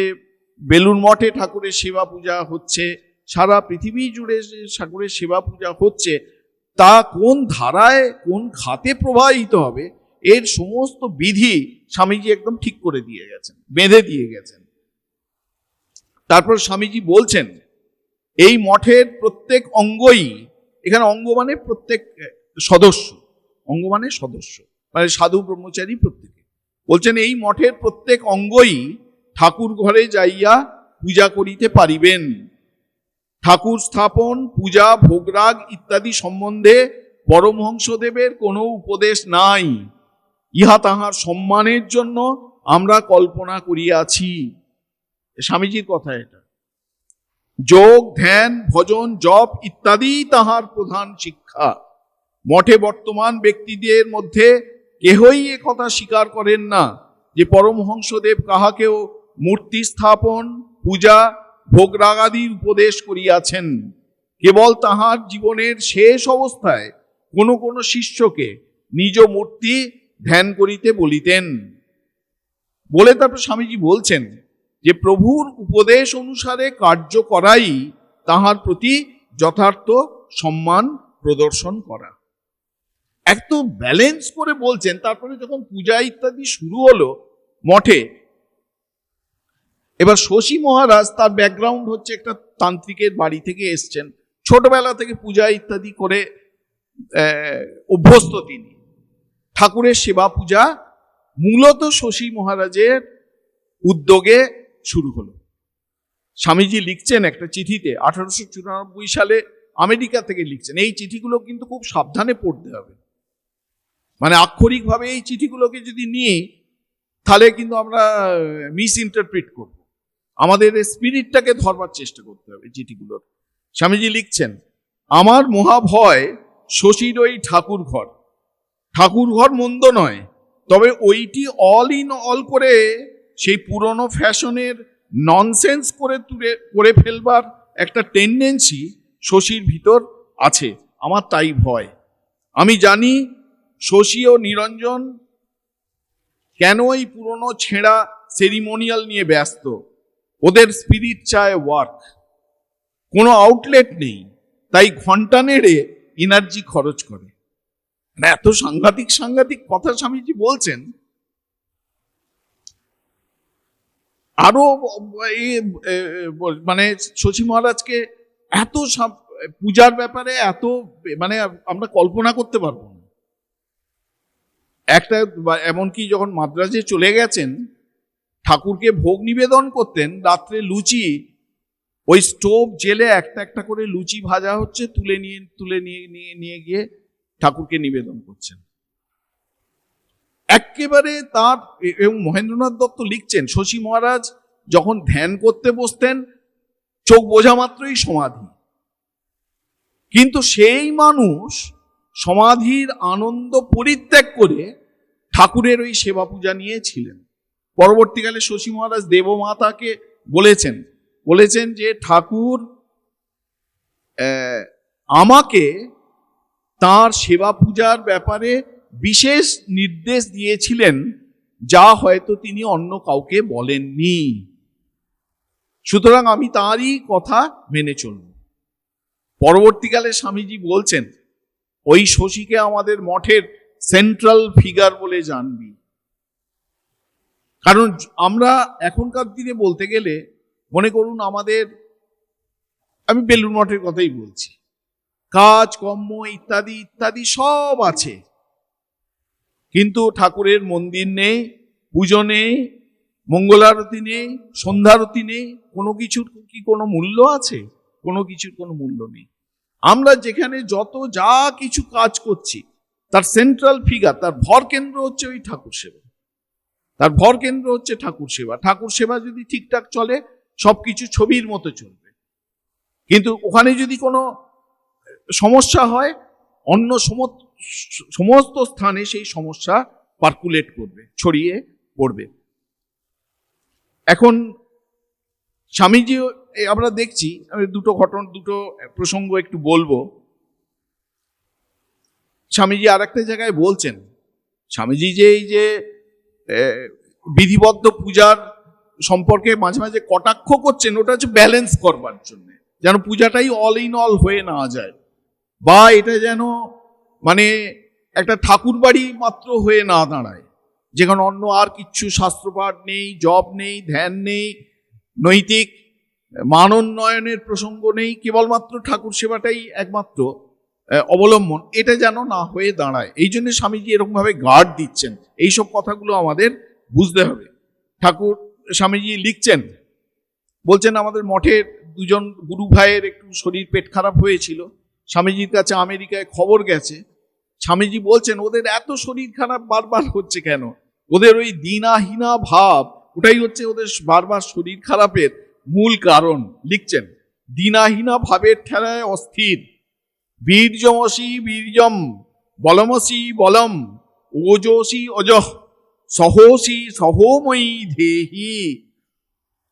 বেলুড় মঠে ঠাকুরের সেবা পূজা হচ্ছে, সারা পৃথিবী জুড়ে ঠাকুরের সেবা পূজা হচ্ছে, তা কোন ধারায় কোন খাতে প্রবাহিত হবে এর সমস্ত বিধি স্বামীজি একদম ঠিক করে দিয়ে গেছেন, বেঁধে দিয়ে গেছেন। তারপর স্বামীজি বলছেন এই মঠের প্রত্যেক অঙ্গই, এখানে অঙ্গ মানে প্রত্যেক সদস্য, অঙ্গ মানে সদস্য মানে সাধু ব্রহ্মচারী প্রত্যেকে, বলছেন এই মঠের প্রত্যেক অঙ্গই ঠাকুর ঘরে যাইয়া পূজা করিতে পারিবেন। ঠাকুর স্থাপন, পূজা, ভোগরাগ ইত্যাদি সম্বন্ধে পরমহংসদেবের কোনো উপদেশ নাই, ইহা তাহার সম্মানের জন্য আমরা কল্পনা করিয়াছি। স্বামীজির কথা এটা। যোগ, ধ্যান, ভজন, জপ ইত্যাদি তাহার প্রধান শিক্ষা। মঠে বর্তমান ব্যক্তিদের মধ্যে কেহই এ কথা স্বীকার করেন না যে পরমহংসদেব কাহাকেও মূর্তি স্থাপন, পূজা, ভোগরাগাদির উপদেশ করিয়াছেন। কেবল তাহার জীবনের শেষ অবস্থায় কোনো কোনো শিষ্যকে নিজ মূর্তি ধ্যান করিতে বলিতেন। বলে তারপর স্বামীজি বলছেন যে প্রভুর উপদেশ অনুসারে কার্য করাই তাহার প্রতি যথার্থ সম্মান প্রদর্শন করা। এত ব্যালেন্স করে বলছেন। তারপরে যখন পূজা ইত্যাদি শুরু হলো মঠে, এবার শশী মহারাজ, তার ব্যাকগ্রাউন্ড হচ্ছে একটা তান্ত্রিকের বাড়ি থেকে এসছেন, ছোটবেলা থেকে পূজা ইত্যাদি করে অভ্যস্ত তিনি। ঠাকুরের সেবা পূজা মূলত শশী মহারাজের উদ্যোগে শুরু হলো। স্বামীজি লিখছেন একটা চিঠিতে, 1894 সালে আমেরিকা থেকে লিখছেন। এই চিঠিগুলো কিন্তু খুব সাবধানে পড়তে হবে, মানে আক্ষরিকভাবে এই চিঠিগুলোকে যদি নিয়ে তাহলে কিন্তু আমরা মিস ইন্টারপ্রিট করব। আমাদের স্পিরিটটাকে ধরবার চেষ্টা করতে হবে চিঠিগুলোর। স্বামীজি লিখছেন, আমার মহাভয় শশীর ওই ঠাকুর ঘর। ঠাকুর ঘর মন্দ নয়, তবে ওইটি অল ইন অল করে সেই পুরনো ফ্যাশনের ননসেন্স করে ফেলবার একটা টেন্ডেন্সি শশীর ভিতর আছে। আমার তাই ভয়। আমি জানি শশী ও নিরঞ্জন কেন এই পুরনো ছেঁড়া সেরিমোনিয়াল নিয়ে ব্যস্ত। ওদের স্পিরিট চায় ওয়ার্ক, কোনো আউটলেট নেই, তাই ঘন্টা নেড়ে এনার্জি খরচ করে। এত সাংঘাতিক সাংঘাতিক কথা স্বামীজি বলছেন। আরো মানে শশী মহারাজকে এত পূজার ব্যাপারে এত মানে আমরা কল্পনা করতে পারবো না। একটা এমনকি যখন মাদ্রাজে চলে গেছেন, ঠাকুরকে ভোগ নিবেদন করতেন, রাত্রে লুচি ওই স্টোভ জেলে একটা একটা করে লুচি ভাজা হচ্ছে, তুলে নিয়ে গিয়ে ঠাকুরকে নিবেদন করছেন। একেবারে তার, এবং মহেন্দ্রনাথ দত্ত লিখছেন, শশী মহারাজ যখন ধ্যান করতে বসতেন চোখ বোঝা মাত্রই সমাধি। কিন্তু সেই মানুষ সমাধির আনন্দ পরিত্যাগ করে ঠাকুরের ওই সেবা পূজা নিয়ে ছিলেন। পরবর্তীকালে শশী মহারাজ দেবমাতাকে বলেছেন যে ঠাকুর আমাকে তার সেবা পূজার ব্যাপারে বিশেষ নির্দেশ দিয়েছিলেন, যা হয়তো তিনি অন্য কাউকে বলেননি। সুতরাং আমি তারই কথা মেনে চলব। পরবর্তীকালে স্বামীজি বলছেন, ওই শশীকে আমাদের মঠের সেন্ট্রাল ফিগার বলে জানবি। কারণ আমরা এখনকার দিনে বলতে গেলে মনে করুন আমাদের, আমি বেলুড় মঠের কথাই বলছি, কাজ কর্ম ইত্যাদি ইত্যাদি সব আছে, কিন্তু ঠাকুরের মন্দির নেই, পুজো নেই, মঙ্গলারতি নেই, সন্ধ্যারতি নেই। কোনো কিছুর কি কোনো মূল্য আছে? কোনো কিছুর কোনো মূল্য নেই। আমরা যেখানে যত যা কিছু কাজ করছি তার সেন্ট্রাল ফিগার, তার ভর কেন্দ্র হচ্ছে ওই ঠাকুর সেবা। তার ভর কেন্দ্র হচ্ছে ঠাকুর সেবা। ঠাকুর সেবা যদি ঠিকঠাক চলে সবকিছু ছবির মতো চলবে। কিন্তু ওখানে যদি কোনো সমস্যা হয়, অন্য সমস্ত স্থানে সেই সমস্যা পার্কুলেট করবে, ছড়িয়ে পড়বে। এখন স্বামীজি আমরা দেখছি, আমি দুটো প্রসঙ্গ একটু বলবো। স্বামীজি আর একটা জায়গায় বলছেন, স্বামীজি যে এই যে বিধিবদ্ধ পূজার সম্পর্কে মাঝে মাঝে কটাক্ষ করছেন, ওটা হচ্ছে ব্যালেন্স করবার জন্য, যেন পূজাটাই অল ইন অল হয়ে না যায়, বা এটা যেন মানে একটা ঠাকুর বাড়ি মাত্র হয়ে না দাঁড়ায়, যেখানে অন্য আর কিচ্ছু শাস্ত্রপাঠ নেই, জপ নেই, ধ্যান নেই, নৈতিক মানোন্নয়নের প্রসঙ্গ নেই, কেবলমাত্র ঠাকুর সেবাটাই একমাত্র অবলম্বন, এটা যেন না হয়ে দাঁড়ায়। এই জন্য স্বামীজি এরকম ভাবে গার্ড দিচ্ছেন। এইসব কথাগুলো আমাদের বুঝতে হবে। স্বামীজি লিখছেন, বলছেন আমাদের মঠের দুজন গুরু ভাইয়ের একটু শরীর পেট খারাপ হয়েছিল, স্বামীজির কাছে আমেরিকায় খবর গেছে। স্বামীজি বলছেন ওদের এত শরীর খারাপ বারবার হচ্ছে কেন? ওদের ওই দীনাহীনা ভাব, ওটাই হচ্ছে ওদের বারবার শরীর খারাপের মূল কারণ। লিখছেন, দীনাহীনা ভাবের ঠেলায় অস্থির, বীর্যমসি বীর্যম, বলমসি বলম, ওজসি অজহ, সহসি সহময়ী দেহি।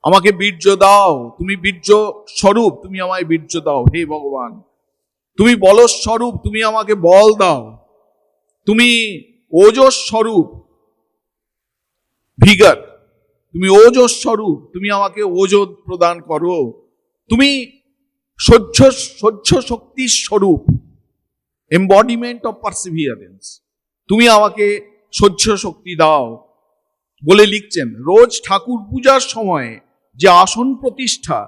আমাকে বীর্য দাও, তুমি বীর্য স্বরূপ, তুমি আমায় বীর্য দাও হে ভগবান। তুমি বল স্বরূপ, তুমি আমাকে বল দাও। তুমি ওজস স্বরূপ ভিগার, তুমি ওজস স্বরূপ, তুমি আমাকে ওজন প্রদান করো। তুমি সহ্য শক্তির স্বরূপ, এম্বডিমেন্ট অফ পারসিভিয়ারেন্স, তুমি আমাকে সহ্য শক্তি দাও বলে লিখছেন। রোজ ঠাকুর পূজার সময় যে আসন প্রতিষ্ঠা,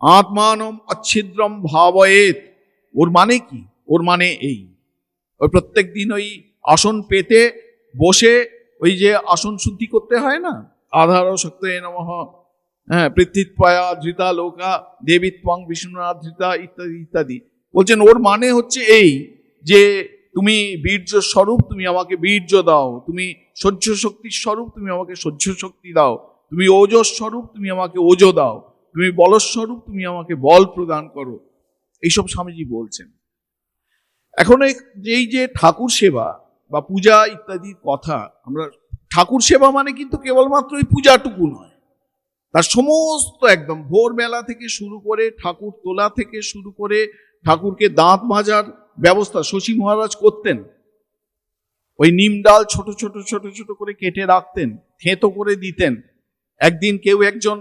আত্মানম অচ্ছিদ্রম ভাবয়েত, ওর মানে কি? ওর মানে এই, ওই প্রত্যেক দিন ওই আসন পেতে বসে ওই যে আসন শুদ্ধি করতে হয় না, আধার শক্তে নমঃ, হ্যাঁ, পৃথিৎপয়া ধৃতা লোকা দেবীত্বং বিষ্ণুনাথ ধৃতা ইত্যাদি ইত্যাদি। বলছেন ওর মানে হচ্ছে এই যে তুমি বীর্য স্বরূপ, তুমি আমাকে বীর্য দাও, তুমি সহ্য শক্তির স্বরূপ, তুমি আমাকে সহ্য শক্তি দাও, তুমি ওজস স্বরূপ, তুমি আমাকে ওজ দাও, তুমি বলস্বরূপ, তুমি আমাকে বল প্রদান করো। এইসব স্বামীজি বলছেন। এখন এই যে ঠাকুর সেবা বা পূজা ইত্যাদির কথা, আমরা ঠাকুর সেবা মানে কিন্তু কেবলমাত্র ওই পূজাটুকু নয়, তার সমস্ত একদম ভোরবেলা থেকে শুরু করে ঠাকুর তোলা থেকে শুরু করে ঠাকুরকে দাঁত মাজার ব্যবস্থা শশী মহারাজ করতেন। ওই নিম ডাল ছোট ছোট ছোট ছোট করে কেটে রাখতেন, থেঁতো করে দিতেন। একদিন কেউ একজন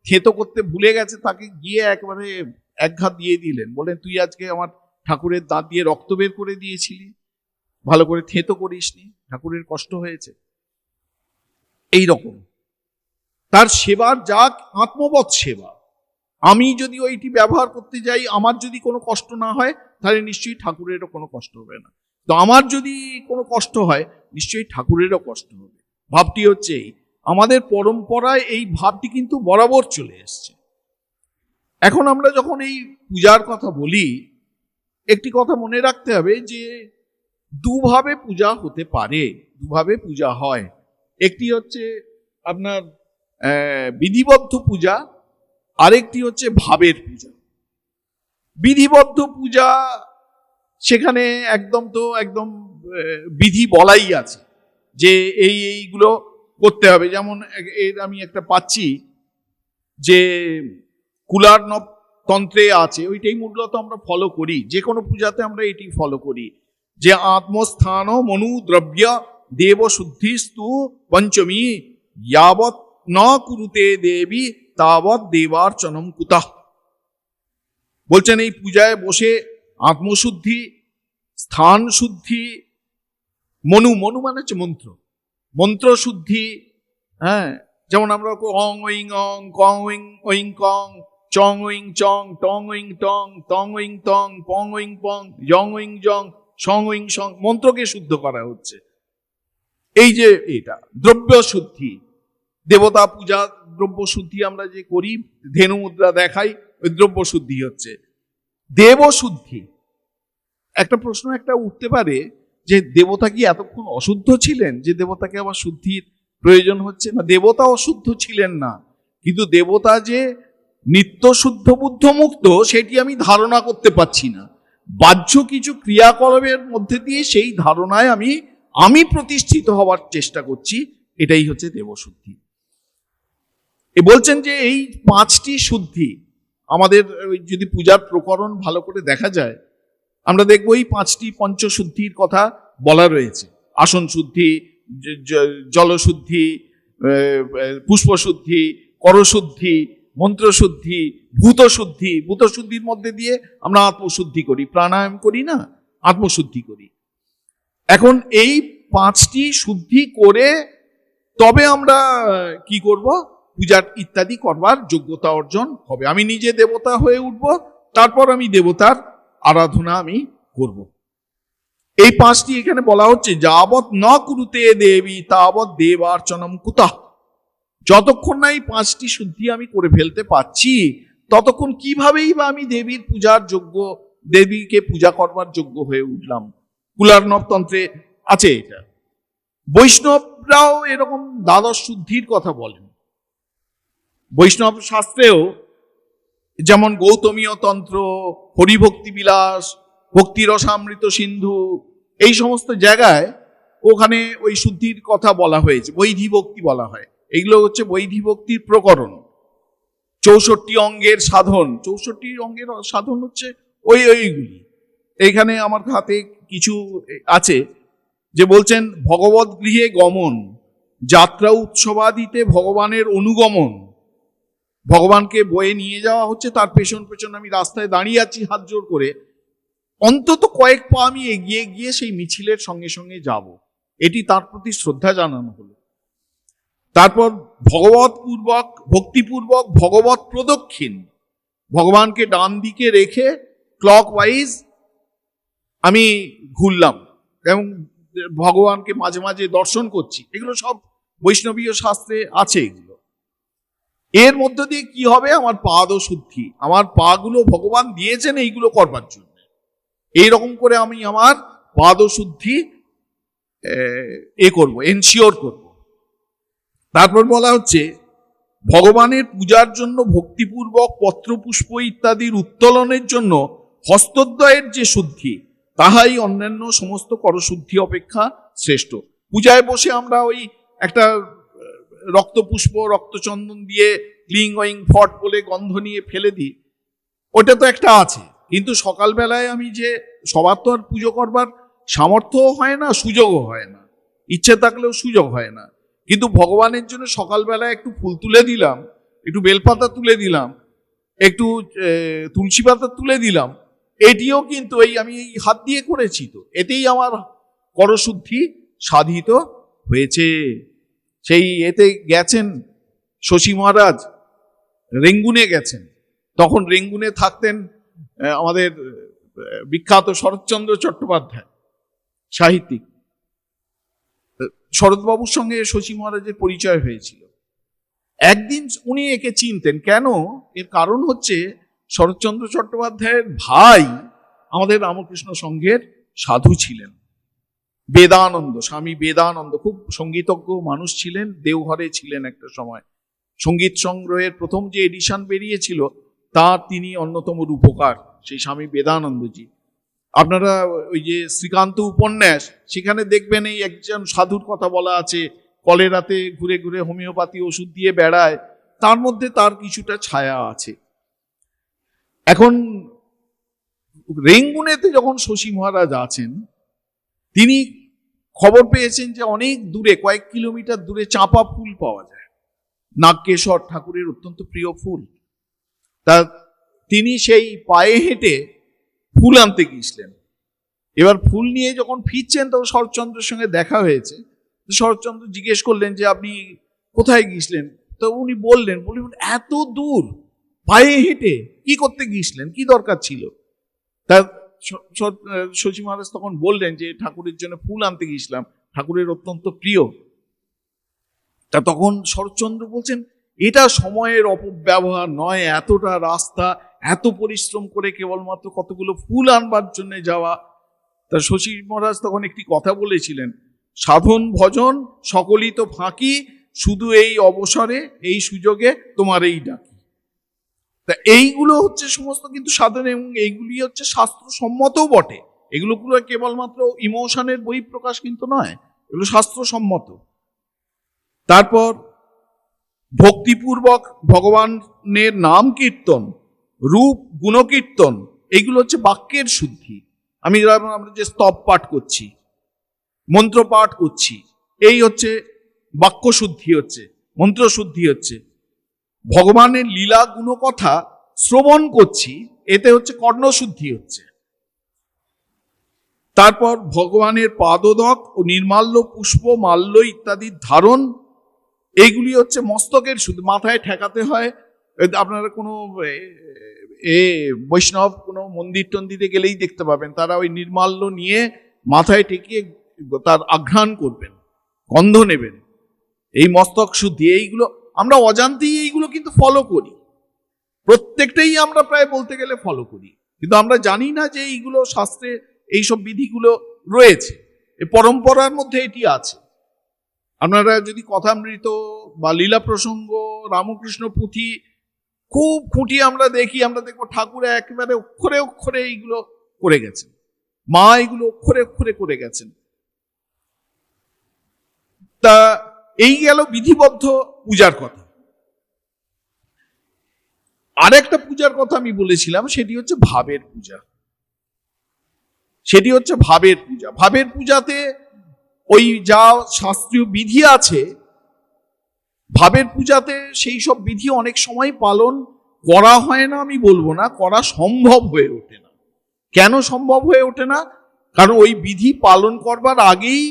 থেঁতো করতে ভুলে গেছে, তাকে গিয়ে একবারে একঘাত দিয়ে দিলেন, বলেন তুই আজকে আমার ঠাকুরের দাঁত দিয়ে রক্ত বের করে দিয়েছিলি, ভালো করে থেঁতো করিসনি, ঠাকুরের কষ্ট হয়েছে। এই রকম তার সেবার যাক আত্মবৎ সেবা। আমি যদি ওইটি ব্যবহার করতে যাই, আমার যদি কোনো কষ্ট না হয়, তাহলে নিশ্চয়ই ঠাকুরেরও কোনো কষ্ট হবে না। তো আমার যদি কোনো কষ্ট হয়, নিশ্চয়ই ঠাকুরেরও কষ্ট হবে। ভাবটি হচ্ছে এই, আমাদের পরম্পরায় এই ভাবটি কিন্তু বরাবর চলে এসছে। এখন আমরা যখন এই পূজার কথা বলি, একটি কথা মনে রাখতে হবে যে দুভাবে পূজা হতে পারে, দুভাবে পূজা হয়। একটি হচ্ছে আপনার বিধিবদ্ধ পূজা, আরেকটি হচ্ছে ভাবের পূজা। বিধিবদ্ধ পূজা সেখানে একদম বিধি বলাই আছে যে এইগুলো করতে হবে। যেমন এর আমি একটা পাচ্ছি যে কুলার্ণব তন্ত্রে আছে, ওইটাই মূলত আমরা ফলো করি, যে কোনো পূজাতে আমরা এটি ফলো করি, যে আত্মস্থান মনু দ্রব্য দেব শুদ্ধিস্তু পঞ্চমী যাবৎ ন কুরুতে দেবী তাবৎ দেবার্চনম কুতঃ। বলছেন এই পূজায় বসে আত্মশুদ্ধি, স্থান শুদ্ধি, মনু মানে হচ্ছে মন্ত্র, মন্ত্র শুদ্ধি, হ্যাঁ, যেমন আমরা অং ওইং অং, কং ওইং ওইং কং, চং ওইং চং, টং ওইং টং, তং ওইং তং, পং ওইং পং, জং ওইং জং, সং ওইং সং, মন্ত্রকে শুদ্ধ করা হচ্ছে। এই যে এটা দ্রব্য শুদ্ধি, দেবতা পূজা দ্রব্য শুদ্ধি আমরা যে করি, ধেনু মুদ্রা দেখাই, ওই দ্রব্য শুদ্ধি হচ্ছে। দেব শুদ্ধি, একটা প্রশ্ন একটা উঠতে পারে যে দেবতা কি এতক্ষণ অশুদ্ধ ছিলেন যে দেবতাকে আবার শুদ্ধির প্রয়োজন হচ্ছে? না, দেবতা অশুদ্ধ ছিলেন না, কিন্তু দেবতা যে নিত্য শুদ্ধ বুদ্ধ মুক্ত সেটি আমি ধারণা করতে পারছি না। বাহ্য কিছু ক্রিয়াকলাপের মধ্যে দিয়ে সেই ধারণায় আমি প্রতিষ্ঠিত হওয়ার চেষ্টা করছি, এটাই হচ্ছে দেবশুদ্ধি। বলছেন যে এই পাঁচটি শুদ্ধি আমাদের যদি পূজার প্রকরণ ভালো করে দেখা যায়, আমরা দেখবো এই পাঁচটি পঞ্চশুদ্ধির কথা বলা রয়েছে। আসন শুদ্ধি, জলশুদ্ধি, পুষ্পশুদ্ধি, করশুদ্ধি, মন্ত্রশুদ্ধি, ভূতশুদ্ধি। ভূতশুদ্ধির মধ্যে দিয়ে আমরা আত্মশুদ্ধি করি, প্রাণায়াম করি না, আত্মশুদ্ধি করি। এখন এই পাঁচটি শুদ্ধি করে তবে আমরা কি করব? পূজার ইত্যাদি করবার যোগ্যতা অর্জন হবে। আমি নিজে দেবতা হয়ে উঠব, তারপর আমি দেবতার আরাধনা আমি করব। এই পাঁচটি এখানে বলা হচ্ছে, যাবৎ ন কুরুতে দেবী তাবৎ দেবার্চনম কুতঃ। যতক্ষণ না এই পাঁচটি শুদ্ধি আমি করে ফেলতে পারছি, ততক্ষণ কিভাবেই বা আমি দেবীর পূজার যোগ্য, দেবীকে পূজা করবার যোগ্য হয়ে উঠলাম। কুলার্ণব তন্ত্রে আছে এটা। বৈষ্ণবরাও এরকম দ্বাদশ শুদ্ধির কথা বলেন। বৈষ্ণব শাস্ত্রেও যেমন গৌতমীয় তন্ত্র, হরিভক্তি বিলাস, ভক্তিরসামৃত সিন্ধু, এই সমস্ত জায়গায় ওখানে ওই শুদ্ধির কথা বলা হয়েছে, বৈধি ভক্তি বলা হয়। এগুলো হচ্ছে বৈধি ভক্তির প্রকরণ। 64 অঙ্গের সাধন, 64 অঙ্গের সাধন হচ্ছে ওইগুলি। এইখানে আমার হাতে কিছু আছে যে বলছেন, ভগবত গৃহে গমন, যাত্রা উৎসবাদিতে ভগবানের অনুগমন। ভগবানকে বয়ে নিয়ে যাওয়া হচ্ছে, তার পেছন পেছন আমি রাস্তায় দাঁড়িয়ে আছি হাত জোর করে, অন্তত কয়েক পা আমি এগিয়ে গিয়ে সেই মিছিলের সঙ্গে সঙ্গে যাব, এটি তার প্রতি শ্রদ্ধা জানানো হলো। তারপর ভগবত পূর্বক, ভক্তিপূর্বক ভগবত প্রদক্ষিণ, ভগবানকে ডান দিকে রেখে ক্লক ওয়াইজ আমি ঘুরলাম এবং ভগবানকে মাঝে মাঝে দর্শন করছি। এগুলো সব বৈষ্ণবীয় শাস্ত্রে আছে এগুলো। এর মধ্য দিয়ে কি হবে? আমার পাদ শুদ্ধি, আমার পা গুলো ভগবান দিয়েছেন এইগুলো করবার জন্য। এইরকম করে আমি আমার পাদ শুদ্ধি করব, এনশিওর করব। তারপর বলা হচ্ছে ভগবানের পূজার জন্য ভক্তিপূর্বক পত্রপুষ্প ইত্যাদির উত্তোলনের জন্য হস্তদ্বয়ের যে শুদ্ধি, তাহাই অন্যান্য সমস্ত করশুদ্ধি অপেক্ষা শ্রেষ্ঠ। পূজায় বসে আমরা ওই একটা রক্তপুষ্প রক্তচন্দন দিয়ে ক্লিং ওয়িং ফট বলে গন্ধ নিয়ে ফেলে দিই, ওটা তো একটা আছে। কিন্তু সকালবেলায় আমি যে, সবার তো আর পুজো করবার সামর্থ্যও হয় না, সুযোগও হয় না, ইচ্ছে থাকলেও সুযোগ হয় না। কিন্তু ভগবানের জন্য সকালবেলায় একটু ফুল তুলে দিলাম, একটু বেলপাতা তুলে দিলাম, একটু তুলসী পাতা তুলে দিলাম, এটিও কিন্তু আমি এই হাত দিয়ে করেছি, তো এতেই আমার করশুদ্ধি সাধিত হয়েছে। সেই এতে গেছেন শশী মহারাজ, রেঙ্গুনে গেছেন। তখন রেঙ্গুনে থাকতেন আমাদের বিখ্যাত শরৎচন্দ্র চট্টোপাধ্যায়, সাহিত্যিক। শরৎবাবুর সঙ্গে শশী মহারাজের পরিচয় হয়েছিল। একদিন উনি একে চিনতেন। কেন? এর কারণ হচ্ছে শরৎচন্দ্র চট্টোপাধ্যায়ের ভাই আমাদের রামকৃষ্ণ সংঘের সাধু ছিলেন, বেদানন্দ, স্বামী বেদানন্দ। খুব সঙ্গীতজ্ঞ মানুষ ছিলেন, দেওঘরে ছিলেন একটা সময়। সঙ্গীত সংগ্রহের প্রথম যে এডিশন বেরিয়েছিল তার তিনি অন্যতম রূপকার, সেই স্বামী বেদানন্দজি। আপনারা ওই যে শ্রীকান্ত উপন্যাস, সেখানে দেখবেন এই একজন সাধুর কথা বলা আছে, কলেরাতে ঘুরে ঘুরে হোমিওপ্যাথি ওষুধ দিয়ে বেড়ায়, তার মধ্যে তার কিছুটা ছায়া আছে। এখন রেঙ্গুনেতে যখন শশী মহারাজ আছেন, তিনি খবর পেয়েছেন যে অনেক দূরে, কয়েক কিলোমিটার দূরে চাঁপা ফুল পাওয়া যায়, নাগকেশর ঠাকুরের অত্যন্ত প্রিয় ফুল। তা তিনি সেই পায়ে হেঁটে ফুল আনতে গিয়েছিলেন। এবার ফুল নিয়ে যখন ফিরছেন তখন শরৎচন্দ্রের সঙ্গে দেখা হয়েছে। শরৎচন্দ্র জিজ্ঞেস করলেন যে আপনি কোথায় গিয়েছিলেন? তো উনি বললেন এত দূর পায়ে হেঁটে কি করতে গিয়েছিলেন, কি দরকার ছিল? তা শশী মহারাজ তখন বললেন যে ঠাকুরের জন্য ফুল আনতে গিয়েছিলাম, ঠাকুরের অত্যন্ত প্রিয়। তা তখন শরৎচন্দ্র বলছেন এটা সময়ের অপব্যবহার নয়, এতটা রাস্তা, এত পরিশ্রম করে কেবলমাত্র কতগুলো ফুল আনবার জন্য যাওয়া। তা শশী মহারাজ তখন একটি কথা বলেছিলেন, সাধন ভজন সকলই তো ফাঁকি, শুধু এই অবসরে এই সুযোগে তোমার এই ডাকি। তা এইগুলো হচ্ছে সমস্ত কিন্তু সাধন, এবং এইগুলি হচ্ছে শাস্ত্রসম্মতও বটে। এগুলো কেবলমাত্র ইমোশনের বহিঃপ্রকাশ কিন্তু নয়, এগুলো শাস্ত্রসম্মত। তারপর ভক্তিপূর্বক ভগবানের নাম কীর্তন, রূপ গুণকীর্তন, এগুলো হচ্ছে বাক্যের শুদ্ধি। আমরা যে স্তব পাঠ করছি, মন্ত্র পাঠ করছি, এই হচ্ছে বাক্য শুদ্ধি, হচ্ছে মন্ত্র শুদ্ধি, হচ্ছে ভগবানের লীলা গুণকথা শ্রবণ করছি, এতে হচ্ছে কর্ণশুদ্ধি হচ্ছে। তারপর ভগবানের পাদোদক ও নির্মাল্য পুষ্প মাল্য ইত্যাদির ধারণ, এইগুলি হচ্ছে মস্তকের শুদ্ধি, মাথায় ঠেকাতে হয়। আপনারা কোনো বৈষ্ণব কোনো মন্দির টন্দিরে গেলেই দেখতে পাবেন, তারা ওই নির্মাল্য নিয়ে মাথায় ঠেকিয়ে তার আঘ্রাণ করবেন, গন্ধ নেবেন, এই মস্তক শুদ্ধি। এইগুলো আমরা অজান্তেই এইগুলো কিন্তু ফলো করি, প্রত্যেকটাই আমরা প্রায় বলতে গেলে ফলো করি, কিন্তু আমরা জানি না যে এইগুলো শাস্ত্রে এইসব বিধিগুলো রয়েছে, এই পরম্পরার মধ্যে এটি আছে। আপনারা যদি কথামৃত বা লীলা প্রসঙ্গ, রামকৃষ্ণ পুঁথি খুব খুঁটি আমরা দেখি, আমরা দেখবো ঠাকুর একেবারে অক্ষরে অক্ষরে এইগুলো করে গেছেন, মা এগুলো অক্ষরে অক্ষরে করে গেছেন। তা এই গেল বিধিবদ্ধ পূজার কথা। আরেকটা পূজার কথা আমি বলেছিলাম, সেটি হচ্ছে ভাবের পূজা। সেটি হচ্ছে ভাবের পূজা। ভাবের পূজাতে ওই যা শাস্ত্রীয় বিধি আছে, ভাবের পূজাতে সেই সব বিধি অনেক সময় পালন করা হয় না, আমি বলবো না, করা সম্ভব হয়ে ওঠে না। কেন সম্ভব হয়ে ওঠে না? কারণ ওই বিধি পালন করবার আগেই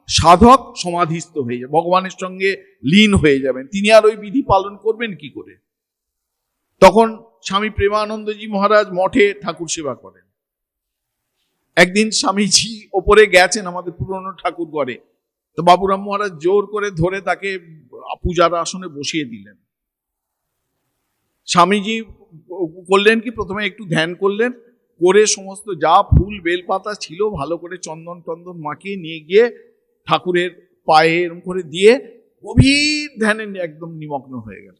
সাধক সমাধিস্থ হয়ে যাবে, ভগবানের সঙ্গে লীন হয়ে যাবেন, তিনি আর ওই বিধি পালন করবেন কি করে? তখন স্বামী প্রেমানন্দজি মহারাজ মঠে ঠাকুর সেবা করেন। একদিন স্বামীজি ওপরে গেছেন আমাদের পুরনো ঠাকুর ঘরে, তো বাবুরাম মহারাজ জোর করে ধরে তাকে পূজার আসনে বসিয়ে দিলেন। স্বামীজি করলেন কি, প্রথমে একটু ধ্যান করলেন, করে সমস্ত যা ফুল বেলপাতা ছিল ভালো করে চন্দন টন্দন মাখিয়ে নিয়ে গিয়ে ঠাকুরের পায়ে এরকম করে দিয়ে গভীর ধ্যানে একদম নিমগ্ন হয়ে গেল।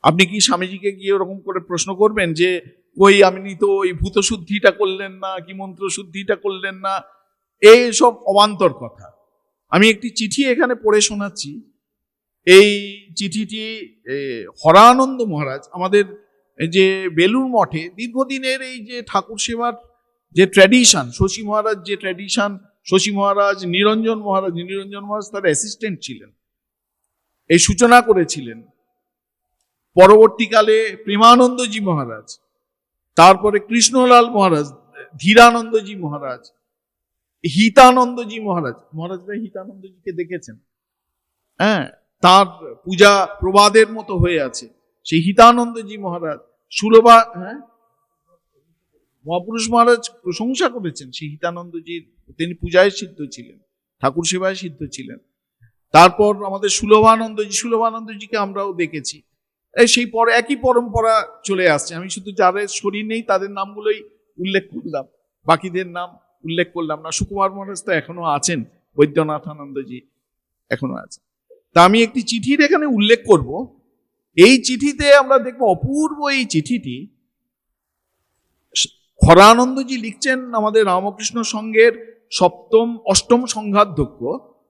আপনি কি স্বামীজিকে গিয়ে ওরকম করে প্রশ্ন করবেন যে ওই আপনি তো ওই ভূত শুদ্ধিটা করলেন না, কি মন্ত্র শুদ্ধিটা করলেন না? এইসব অবান্তর কথা। আমি একটি চিঠি এখানে পড়ে শোনাচ্ছি। এই চিঠিটি হরানন্দ মহারাজ, আমাদের যে বেলুড় মঠে দীর্ঘদিনের এই যে ঠাকুর সেবার যে ট্র্যাডিশন, শশী মহারাজ যে ট্র্যাডিশন, শশী মহারাজ, নিরঞ্জন মহারাজ তার অ্যাসিস্ট্যান্ট ছিলেন, এই সূচনা করেছিলেন। পরবর্তীকালে প্রেমানন্দজি মহারাজ, তারপরে কৃষ্ণলাল মহারাজ, ধীরানন্দজি মহারাজ, হিতানন্দজি মহারাজরা হিতানন্দজিকে দেখেছেন, হ্যাঁ, তার পূজা প্রবাদের মতো হয়ে আছে। সেই হিতানন্দজি মহারাজ, সুলভা, হ্যাঁ, মহাপুরুষ মহারাজ প্রশংসা করেছেন সেই হিতানন্দজির, তিনি পূজায় সিদ্ধ ছিলেন, ঠাকুর সেবায় সিদ্ধ ছিলেন। তারপর আমাদের সুলভানন্দজিকে আমরাও দেখেছি। সেই পর একই পরম্পরা চলে আসছে। আমি শুধু যাদের শরীর নেই তাদের নামগুলোই উল্লেখ করলাম, বাকিদের নাম উল্লেখ করলাম না। সুকুমার মহারাজ তো এখনো আছেন, বৈদ্যনাথানন্দজি এখনো আছেন। তা আমি একটি চিঠির এখানে উল্লেখ করব। এই চিঠিতে আমরা দেখব, অপূর্ব এই চিঠিটি হরানন্দজি লিখছেন আমাদের রামকৃষ্ণ সংঘের অষ্টম সংঘাধ্যক্ষ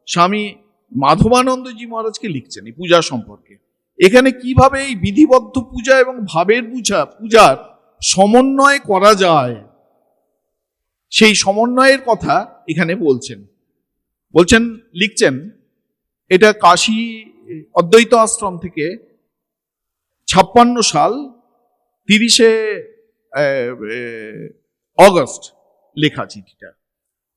স্বামী মাধবানন্দজি মহারাজকে লিখছেন এই পূজা সম্পর্কে। এখানে কিভাবে এই বিধিবদ্ধ পূজা এবং ভাবের পূজার সমন্বয় করা যায়, সেই সমন্বয়ের কথা এখানে লিখছেন। এটা কাশী অদ্বৈত আশ্রম থেকে 56 সাল 30 অগস্ট লেখা চিঠিটা।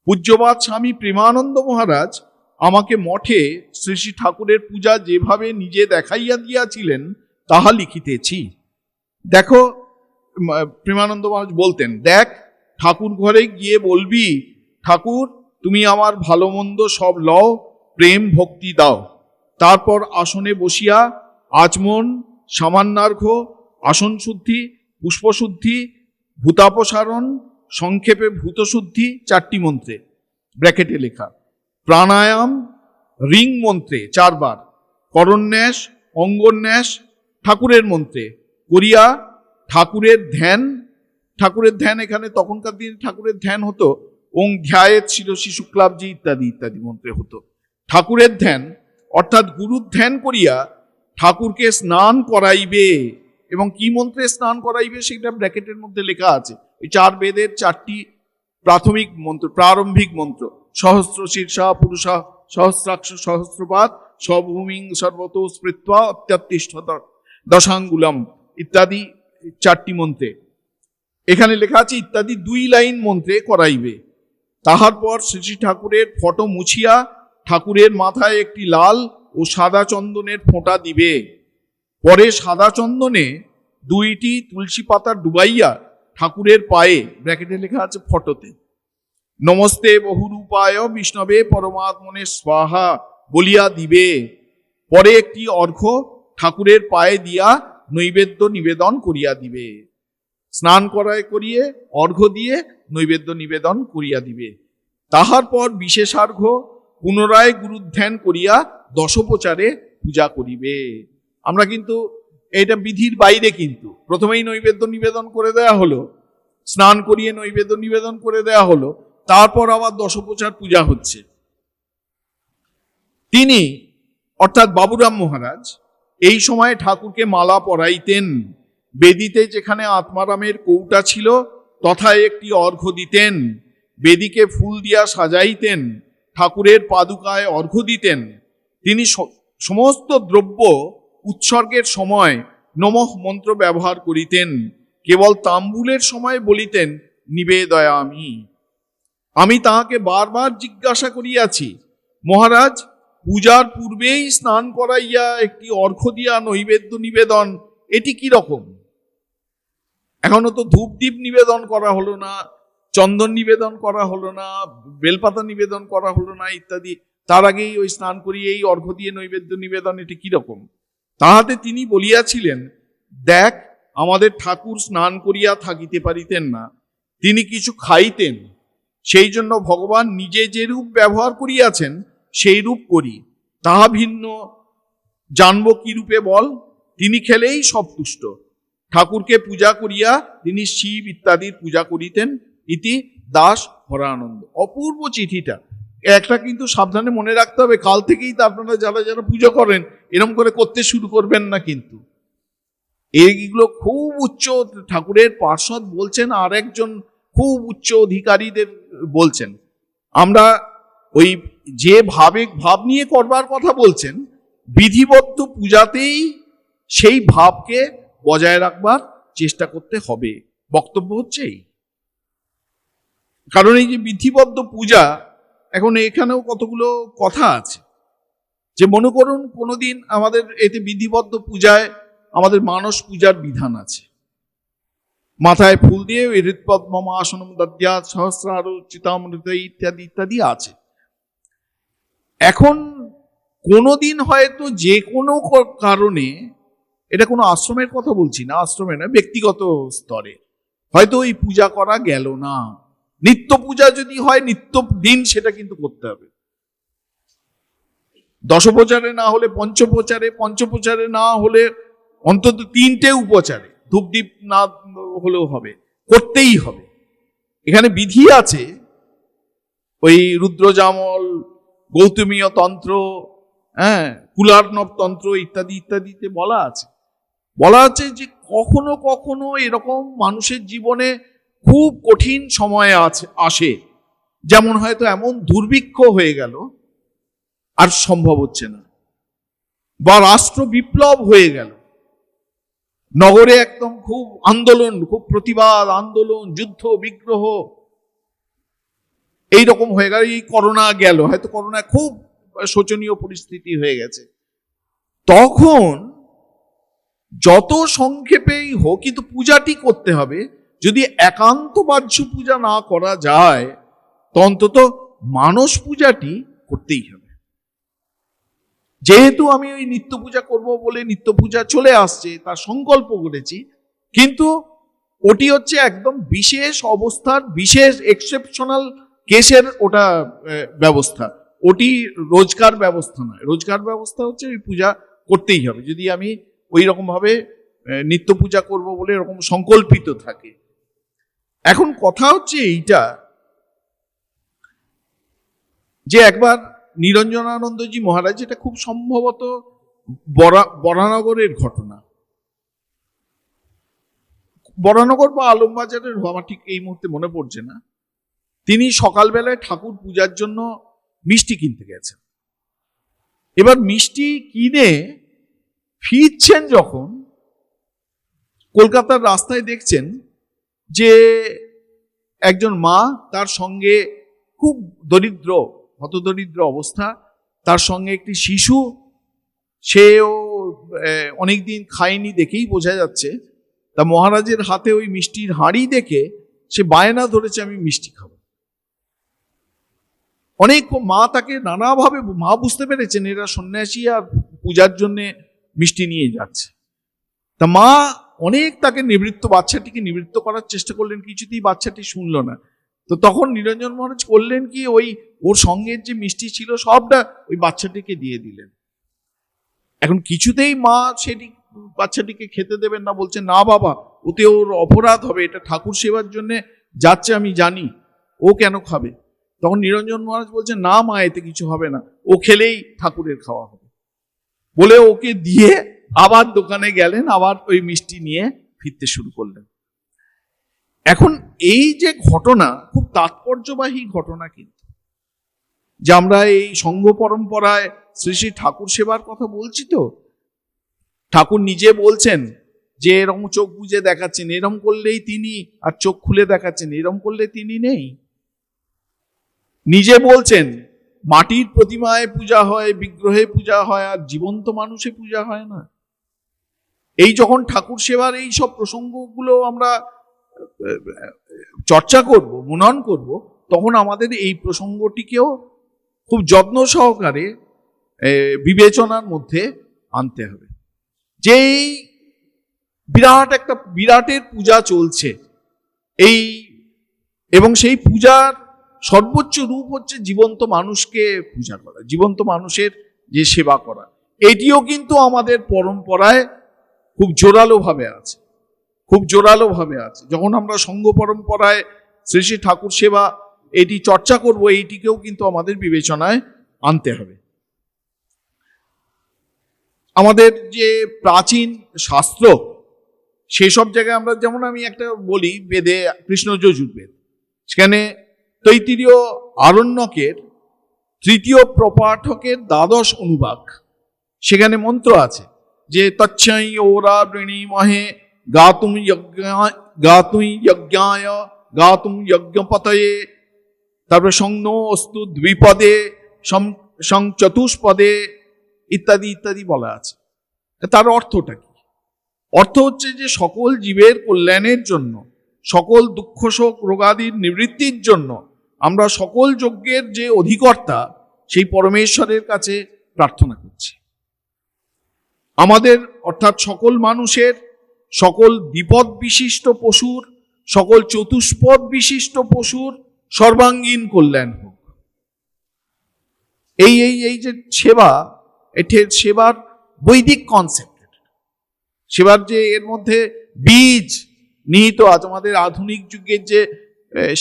পূজ্যবাদ স্বামী প্রেমানন্দ মহারাজ আমাকে মঠে শ্রী শ্রী ঠাকুরের পূজা যেভাবে নিজে দেখাইয়া দিয়াছিলেন তাহা লিখিতেছি। দেখো, প্রেমানন্দ মহারাজ বলতেন, দেখ, ঠাকুর ঘরে গিয়ে বলবি, ঠাকুর তুমি আমার ভালো মন্দ সব লও, প্রেম ভক্তি দাও। তারপর আসনে বসিয়া আচমন, সামান্যার্ঘ্য, আসন শুদ্ধি, পুষ্পশুদ্ধি, ভূতাপসারণ, সংক্ষেপে ভূতশুদ্ধি 4টি মন্ত্রে, ব্র্যাকেটে লেখা, প্রাণায়াম রিং মন্ত্রে 4 বার, করন্যাস অঙ্গন্যাস ঠাকুরের মন্ত্রে করিয়া ঠাকুরের ধ্যান, এখানে তখনকার দিনে ঠাকুরের ধ্যান হতো, ওং ধ্যায়েত শিরসি শুক্লাব্জি ইত্যাদি ইত্যাদি মন্ত্রে হতো। ঠাকুরের ধ্যান অর্থাৎ গুরুর ধ্যান করিয়া ঠাকুরকে স্নান করাইবে। এবং কি মন্ত্রে স্নান করাইবে সেটা ব্র্যাকেটের মধ্যে লেখা আছে। এই 4 বেদের 4টি প্রাথমিক মন্ত্র, প্রারম্ভিক মন্ত্র, সহস্র শীর্ষা পুরুষা সহস্রাক্ষ সহস্রপাত সভূমিং সর্বত স্মৃত্বা অত্যাতিষ্ঠ দশাঙ্গুলম ইত্যাদি 4টি মন্ত্রে এখানে লেখা আছে। ইত্যাদি 2 লাইন মন্ত্রে করাইবে। তাহার পর শ্রী ঠাকুরের ফটো মুছিয়া ঠাকুরের মাথায় একটি লাল ও সাদা চন্দনের ফোঁটা দিবে। পরে সাদা চন্দনে 2টি তুলসী পাতা ডুবাইয়া ঠাকুরের পায়ে, ব্র্যাকেটে লেখা আছে ফটোতে, নমস্তে বহুরূপায় বিষ্ণবে পরমাত্মনে স্বাহা বলিয়া দিবে। পরে একটি অর্ঘ্য ঠাকুরের পায়ে দিয়া নৈবেদ্য নিবেদন করিয়া দিবে। স্নান করিয়ে অর্ঘ্য দিয়ে নৈবেদ্য নিবেদন করিয়া দিবে। তাহার পর বিশেষার্ঘ্য পুনরায় গুরুধ্যান করিয়া দশোপচারে পূজা করিবে। আমরা কিন্তু এটা বিধির বাইরে, কিন্তু প্রথমেই নৈবেদ্য নিবেদন করে দেয়া হলো, স্নান করিয়ে নৈবেদ্য নিবেদন করে দেয়া হলো, তারপর আবার দশোপচার পূজা হচ্ছে। তিনি অর্থাৎ বাবুরাম মহারাজ এই সময়ে ঠাকুরকে মালা পরাইতেন। বেদিতে যেখানে আত্মারামের কৌটা ছিল তথায় একটি অর্ঘ্য দিতেন। বেদিকে ফুল দিয়া সাজাইতেন, ঠাকুরের পাদুকায় অর্ঘ্য দিতেন। তিনি সমস্ত দ্রব্য উৎসর্গের সময় নমঃ মন্ত্র ব্যবহার করিতেন। কেবল তাম্বুলের সময় বলিতেন নিবেদয়ামি। আমি তাহাকে বারবার জিজ্ঞাসা করিয়াছি, মহারাজ, পূজার পূর্বেই স্নান করাইয়া একটি অর্ঘ্য দিয়া নৈবেদ্য নিবেদন, এটি কি রকম? এখনো তো ধূপ দ্বীপ নিবেদন করা হলো না, চন্দন নিবেদন করা হলো না, বেলপাতা নিবেদন করা হলো না ইত্যাদি। তার আগেই ওই স্নান করিয়ে এই অর্ঘ্য দিয়ে নৈবেদ্য নিবেদন, এটি কিরকম? তাহাতে তিনি বলিয়াছিলেন, দেখ, আমাদের ঠাকুর স্নান করিয়া থাকিতে পারিতেন না, তিনি কিছু খাইতেন, সেই জন্য ভগবান নিজে যে রূপ ব্যবহার করিয়াছেন সেই রূপ করি, তাহা ভিন্ন জানব কি রূপে বল? তিনি খেলেই সব তুষ্ট। ঠাকুরকে পূজা করিয়া তিনি শিব ইত্যাদির পূজা করিতেন। ইতি দাস হরানন্দ। অপূর্ব চিঠিটা। একটা কিন্তু সাবধানে মনে রাখতে হবে, কাল থেকেই তো আপনারা যারা যারা পুজো করেন এরকম করে করতে শুরু করবেন না কিন্তু। এইগুলো খুব উচ্চ ঠাকুরের পার্ষদ বলছেন, আর একজন খুব উচ্চ অধিকারীদের বলছেন। আমরা ওই যে ভাব নিয়ে করবার কথা বলছেন, বিধিবদ্ধ পূজাতেই সেই ভাবকে বজায় রাখবার চেষ্টা করতে হবে। বক্তব্য হচ্ছে এই। কারণ এই যে বিধিবদ্ধ পূজা, এখন এখানেও কতগুলো কথা আছে। যে মনে করুন কোনোদিন আমাদের এতে বিধিবদ্ধ পূজায় আমাদের মানস পূজার বিধান আছে, মাথায় ফুল দিয়ে হৃৎপদ্মম আসনম দদ্যা সহস্রার চিতামৃত ইত্যাদি ইত্যাদি আছে। এখন কোনোদিন হয়তো যে কোনো কারণে, এটা কোনো আশ্রমের কথা বলছি না, আশ্রমে না, ব্যক্তিগত স্তরে হয়তো ওই পূজা করা গেল না। নিত্য পূজা যদি হয় নিত্য দিন সেটা কিন্তু করতে হবে। দশোপচারে না হলে পঞ্চোপচারে, পঞ্চোপচারে না হলে অন্তত 3টে উপচারে, ধূপদীপ না হলেও হবে, করতেই হবে। এখানে বিধি আছে, ওই রুদ্রজামল, গৌতমীয় তন্ত্র, কুলার্ণব তন্ত্র ইত্যাদি ইত্যাদিতে বলা আছে যে কখনো কখনো এরকম মানুষের জীবনে খুব কঠিন সময় আসে, যেমন হয়তো এমন দুর্ভিক্ষ হয়ে গেল আর সম্ভব হচ্ছে না, বা রাষ্ট্র বিপ্লব হয়ে গেল, নগরে একদম খুব আন্দোলন, খুব প্রতিবাদ আন্দোলন, যুদ্ধ বিগ্রহ এইরকম হয়ে গেল। এই করোনা গেল, হয়তো করোনা খুব শোচনীয় পরিস্থিতি হয়ে গেছে। তখন যত সংক্ষেপেই হোক কিন্তু পূজাটি করতে হবে। যদি একান্ত বাহ্য পূজা না করা যায় তো অন্তত মানস পূজাটি করতেই হবে। যেহেতু আমি ওই নিত্য পূজা করব বলে নিত্য পূজা চলে আসছে, তার সংকল্প করেছি, কিন্তু ওটি হচ্ছে একদম বিশেষ অবস্থার, বিশেষ এক্সেপশনাল কেসের ওটা ব্যবস্থা, ওটি রোজকার ব্যবস্থা নয়। রোজকার ব্যবস্থা হচ্ছে ওই পূজা করতেই হবে যদি আমি ওই রকম ভাবে নিত্য পূজা করব বলে এরকম সংকল্পিত থাকে। এখন কথা হচ্ছে এইটা যে একবার নিরঞ্জনানন্দজি মহারাজ, এটা খুব সম্ভবত বরানগরের ঘটনা, বরানগর বা আলমবাজারের, আমার ঠিক এই মুহূর্তে মনে পড়ছে না। তিনি সকালবেলায় ঠাকুর পূজার জন্য মিষ্টি কিনতে গেছেন। এবার মিষ্টি কিনে ফিরছেন যখন, কলকাতার রাস্তায় দেখছেন যে একজন মা, তার সঙ্গে খুব দরিদ্র, হতদরিদ্র অবস্থা, তার সঙ্গে একটি শিশু, সেও অনেকদিন খায়নি দেখেই বোঝা যাচ্ছে। তা মহারাজের হাতে ওই মিষ্টির হাঁড়ি দেখে সে বায়না ধরেছে, আমি মিষ্টি খাবো। অনেক মা তাকে নানাভাবে, মা বুঝতে পেরেছেন এরা সন্ন্যাসী আর পূজার জন্য মিষ্টি নিয়ে যাচ্ছে। তা মা অনেক তাকে বাচ্চাটিকে নিবৃত্ত করার চেষ্টা করলেন, কিছুতেই বাচ্চাটি শুনলো না। তো তখন নিরঞ্জন মহারাজ করলেন কি, ওই ওর সঙ্গের যে মিষ্টি ছিল সবটা ওই বাচ্চাটিকে দিয়ে দিলেন। এখন কিছুতেই মা সেটি বাচ্চাটিকে খেতে দেবেন না, বলছে না বাবা, ওতে ওর অপরাধ হবে, এটা ঠাকুর সেবার জন্য যাচ্ছে আমি জানি, ও কেন খাবে? তখন নিরঞ্জন মহারাজ বলছেন না মা, এতে কিছু হবে না, ও খেলেই ঠাকুরের খাওয়া হবে বলে ওকে দিয়ে আবার দোকানে গেলেন, আবার ওই মিষ্টি নিয়ে ফিরতে শুরু করলেন। এখন এই যে ঘটনা, খুব তাৎপর্যবাহী ঘটনা কিন্তু, যে আমরা এই সংঘ পরম্পরায় শ্রী শ্রী ঠাকুর সেবার কথা বলছি। তো ঠাকুর নিজে বলছেন যে এরকম চোখ বুজে দেখাচ্ছেন, এরকম করলেই তিনি, আর চোখ খুলে দেখাচ্ছেন, এরকম করলে তিনি নেই। নিজে বলছেন মাটির প্রতিমায় পূজা হয়, বিগ্রহে পূজা হয়, আর জীবন্ত মানুষে পূজা হয় না। এই যখন ঠাকুর সেবার এই সব প্রসঙ্গগুলো আমরা চর্চা করব, মনন করব, তখন আমাদের এই প্রসঙ্গটিকেও খুব যত্ন সহকারে বিবেচনার মধ্যে আনতে হবে। যেই বিরাটের পূজা চলছে, এবং সেই পূজার সর্বোচ্চ রূপ হচ্ছে জীবন্ত মানুষকে পূজা করা, জীবন্ত মানুষের যে সেবা করা। এটিও কিন্তু আমাদের পরম্পরায় খুব জোরালো ভাবে আছে, খুব জোরালো ভাবে আছে। যখন আমরা সংঘ পরম্পরায় শ্রী শ্রী ঠাকুর সেবা এটি চর্চা করব, এইটিকেও কিন্তু আমাদের বিবেচনায় আনতে হবে। আমাদের যে প্রাচীন শাস্ত্র, সেসব জায়গায় আমরা, যেমন আমি একটা বলি, বেদে কৃষ্ণ যজুর্বেদ, সেখানে তৈত্তিরীয় আরণ্যকের 3য় প্রপাঠকের 12 অনুবাক, সেখানে মন্ত্র আছে যে তচ্ছাই ওরা বৃণীমহে গাতুম যজ্ঞায় গাতুম যজ্ঞপতয়ে, তারপরে সংনো অস্তু দ্বিপদে চতুষ্পদে ইত্যাদি ইত্যাদি বলা আছে। তার অর্থটা কি? অর্থ হচ্ছে যে সকল জীবের কল্যাণের জন্য, সকল দুঃখ শোক রোগাদির নিবৃত্তির জন্য আমরা সকল যজ্ঞের যে অধিকর্তা, সেই পরমেশ্বরের কাছে প্রার্থনা করছি। আমাদের অর্থাৎ সকল মানুষের, সকল দ্বিপদ বিশিষ্ট পশুর, সকল চতুষ্পদ বিশিষ্ট পশুর সর্বাঙ্গীন কল্যাণ হোক। এই যে সেবা, এটির সেবার বৈদিক কনসেপ্ট, সেবার যে এর মধ্যে বীজ নিহিত আছে। আমাদের আধুনিক যুগের যে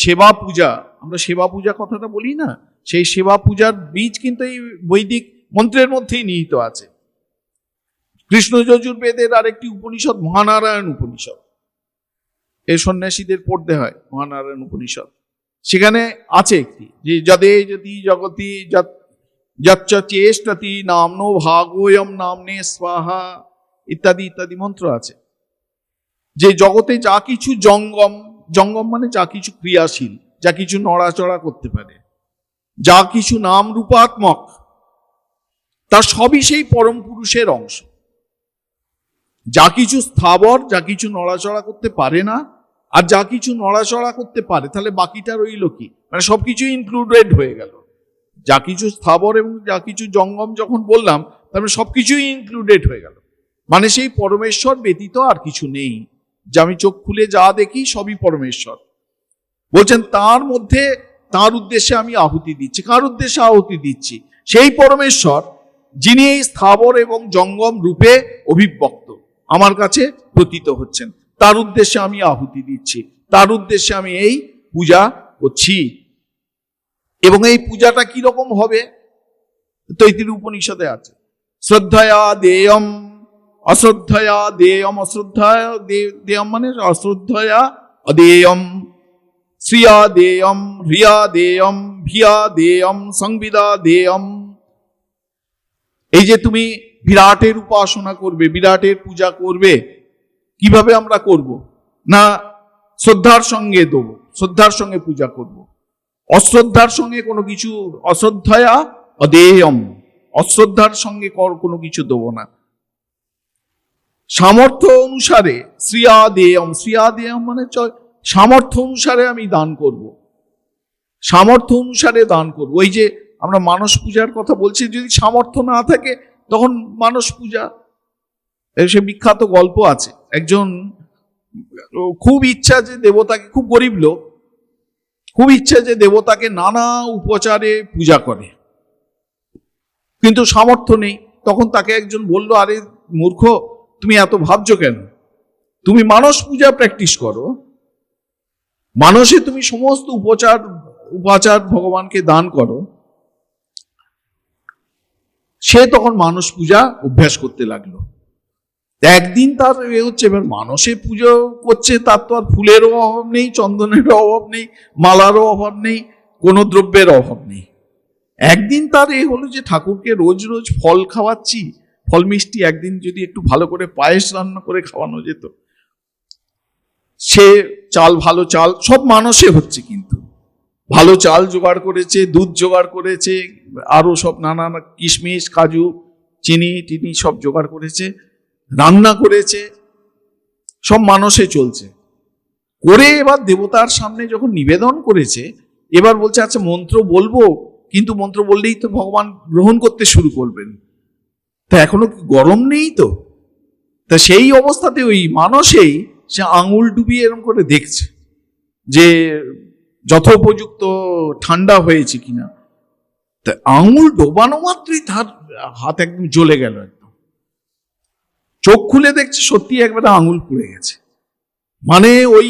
সেবা পূজা, আমরা সেবা পূজা কথাটা বলি না, সেই সেবা পূজার বীজ কিন্তু এই বৈদিক মন্ত্রের মধ্যেই নিহিত আছে। কৃষ্ণ যজুর্বেদের আরেকটি উপনিষদ মহানারায়ণ উপনিষদ, এই সন্ন্যাসীদের পড়তে হয় মহানারায়ণ উপনিষদ। সেখানে আছে একটি যে যদে যদি জগতি যচ্চ চেষ্টতি নামনো ভাগোয়ম নামনে স্বাহা ইত্যাদি ইত্যাদি মন্ত্র আছে। যে জগতে যা কিছু জঙ্গম, জঙ্গম মানে যা কিছু ক্রিয়াশীল, যা কিছু নড়াচড়া করতে পারে, যা কিছু নাম রূপাত্মক, তার সবই সেই পরম পুরুষের অংশ। যা কিছু স্থাবর, যা কিছু নড়াচড়া করতে পারে না, আর যা কিছু নড়াচড়া করতে পারে, তাহলে বাকিটা রইল কি? মানে সবকিছু ইনক্লুডেড হয়ে গেল। যা কিছু স্থাবর এবং যা কিছু জঙ্গম যখন বললাম, তাহলে সবকিছুই ইনক্লুডেড হয়ে গেল। মানে সেই পরমেশ্বর ব্যতীত আর কিছু নেই। যে আমি চোখ খুলে যা দেখি সবই পরমেশ্বর। বলছেন তার মধ্যে, তার উদ্দেশ্যে আমি আহুতি দিচ্ছি। কার উদ্দেশ্যে আহুতি দিচ্ছি? সেই পরমেশ্বর যিনি এই স্থাবর এবং জঙ্গম রূপে অভিব্যক্ত আমার কাছে প্রতীত হচ্ছেন, তার উদ্দেশ্যে আমি আহুতি দিচ্ছি, তার উদ্দেশ্যে আমি এই পূজা করছি। এবং এই পূজাটা কি রকম হবে? তৈত্তির উপনিষদে আছে, শ্রদ্ধয়া দেয়ম অশ্রদ্ধয়া দেয়ম, অশ্রদ্ধয়া দেয়ম মানে অশ্রদ্ধয়া অদেয়ম, শ্রিয়া দেয়ম হ্রিয়া দেয়ম ভিয়া দেয়ম সংবিদা দেয়ম। এই যে তুমি বিরাটের উপাসনা করবে, বিরাটের পূজা করবে, কিভাবে আমরা করব? না শ্রদ্ধার সঙ্গে দেবো, শ্রদ্ধার সঙ্গে পূজা করব। অশ্রদ্ধার সঙ্গে কোনো কিছু, অশ্রদ্ধয়া অদেয়ম, অশ্রদ্ধার সঙ্গে কোনো কিছু দেবো না। সামর্থ্য অনুসারে শ্রিয়া দেয়ম, শ্রিয়া দেয়ম মানে সামর্থ্য অনুসারে আমি দান করব, সামর্থ্য অনুসারে দান করব। ওই যে আমরা মানস পূজার কথা বলছি, যদি সামর্থ্য না থাকে তখন মানস পূজা। সে বিখ্যাত গল্প আছে, একজন খুব ইচ্ছা যে দেবতাকে, খুব গরিব লোক, খুব ইচ্ছা যে দেবতাকে নানা উপচারে পূজা করে, কিন্তু সামর্থ্য নেই। তখন তাকে একজন বলল, আরে মূর্খ, তুমি এত ভাবছো কেন? তুমি মানস পূজা প্র্যাকটিস করো, মানসে তুমি সমস্ত উপাচার ভগবানকে দান করো। সে তখন মানস পূজা অভ্যাস করতে লাগলো। একদিন তার হচ্ছে, এবার মানসে পুজো করছে, তার তো আর ফুলেরও অভাব নেই, চন্দনেরও অভাব নেই, মালারও অভাব নেই, কোনো দ্রব্যের অভাব নেই। একদিন তার হলো যে ঠাকুরকে রোজ রোজ ফল খাওয়াচ্ছি, ফল মিষ্টি, একদিন যদি একটু ভালো করে পায়েস রান্না করে খাওয়ানো যেত। সে চাল, ভালো চাল, সব মানসে হচ্ছে, কিন্তু ভালো চাল জোগাড় করেছে, দুধ জোগাড় করেছে, আরো সব নানা কিশমিশ কাজু চিনি টিনি সব জোগাড় করেছে, রান্না করেছে, সব মানসে চলছে। করে এবার দেবতার সামনে যখন নিবেদন করেছে, এবার বলছে আচ্ছা মন্ত্র বলবো, কিন্তু মন্ত্র বললেই তো ভগবান গ্রহণ করতে শুরু করবেন, তা এখনো কি গরম নেই তো? তা সেই অবস্থাতে ওই মানসেই সে আঙুল ডুবিয়ে এরকম করে দেখছে যে যথোপযুক্ত ঠান্ডা হয়েছে কিনা। তা আঙুল ডোবানো মাত্রই তার হাত একদম জ্বলে গেল, একদম চোখ খুলে দেখছে সত্যি একবারে আঙুল পুড়ে গেছে। মানে ওই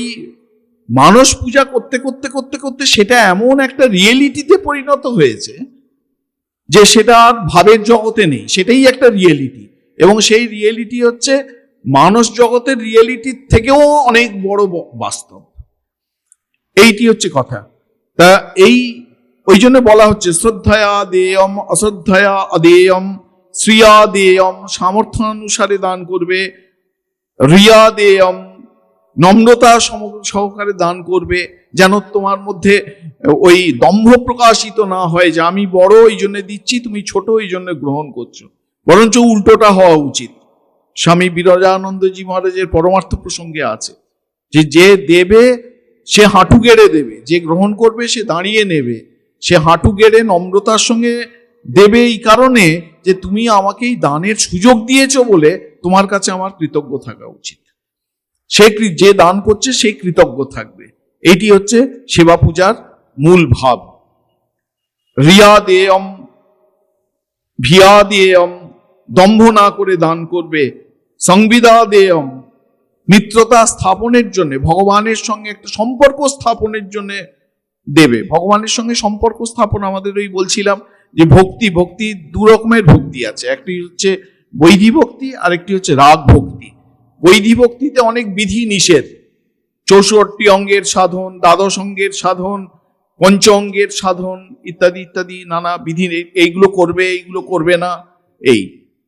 মানস পূজা করতে করতে করতে করতে সেটা এমন একটা রিয়েলিটিতে পরিণত হয়েছে যে সেটা আর ভাবের জগতে নেই, সেটাই একটা রিয়েলিটি। এবং সেই রিয়েলিটি হচ্ছে মানস জগতের রিয়েলিটির থেকেও অনেক বড় বাস্তব। এইটি হচ্ছে কথা। তা ওই জন্য বলা হচ্ছে শ্রদ্ধায়া দেয়ম অশ্রদ্ধায়া অদেয়ম, শ্রিয়া দেয়ম সামর্থ্যানুসারে দান করবে, রিয়া দেয়ম নম্রতা সহকারে দান করবে, যেন তোমার মধ্যে ওই দম্ভ প্রকাশিত না হয় যে আমি বড় এই জন্য দিচ্ছি, তুমি ছোট এই জন্য গ্রহণ করছো। বরঞ্চ উল্টোটা হওয়া উচিত। স্বামী বিরজানন্দজি মহারাজের পরমার্থ প্রসঙ্গে আছে যে দেবে সে হাঁটু গেড়ে দেবে, যে গ্রহণ করবে সে দাঁড়িয়ে নেবে, সে হাঁটু গেড়ে নম্রতার সঙ্গে দেবে, এই কারণে যে তুমি আমাকে এই দানের সুযোগ দিয়েছো বলে তোমার কাছে আমার কৃতজ্ঞ থাকা উচিত। সে যে দান করছে সে কৃতজ্ঞ থাকবে। এটি হচ্ছে সেবা পূজার মূল ভাব। রিয়া দেয়ম ভিয়া দেয়ম দম্ভ না করে দান করবে, সংবিদা দেয়ম মিত্রতা স্থাপনের জন্য, ভগবানের সঙ্গে একটা সম্পর্ক স্থাপনের জন্য দেবে। ভগবানের সঙ্গে সম্পর্ক স্থাপন আমাদের ওই বলছিলাম যে ভক্তি দু রকমের ভক্তি আছে, একটি হচ্ছে বৈধি ভক্তি আর একটি হচ্ছে রাগ ভক্তি। বৈধি ভক্তিতে অনেক বিধি নিষেধ, 64 অঙ্গের সাধন, দ্বাদশ অঙ্গের সাধন, পঞ্চ অঙ্গের সাধন ইত্যাদি ইত্যাদি নানা বিধি, এইগুলো করবে এইগুলো করবে না। এই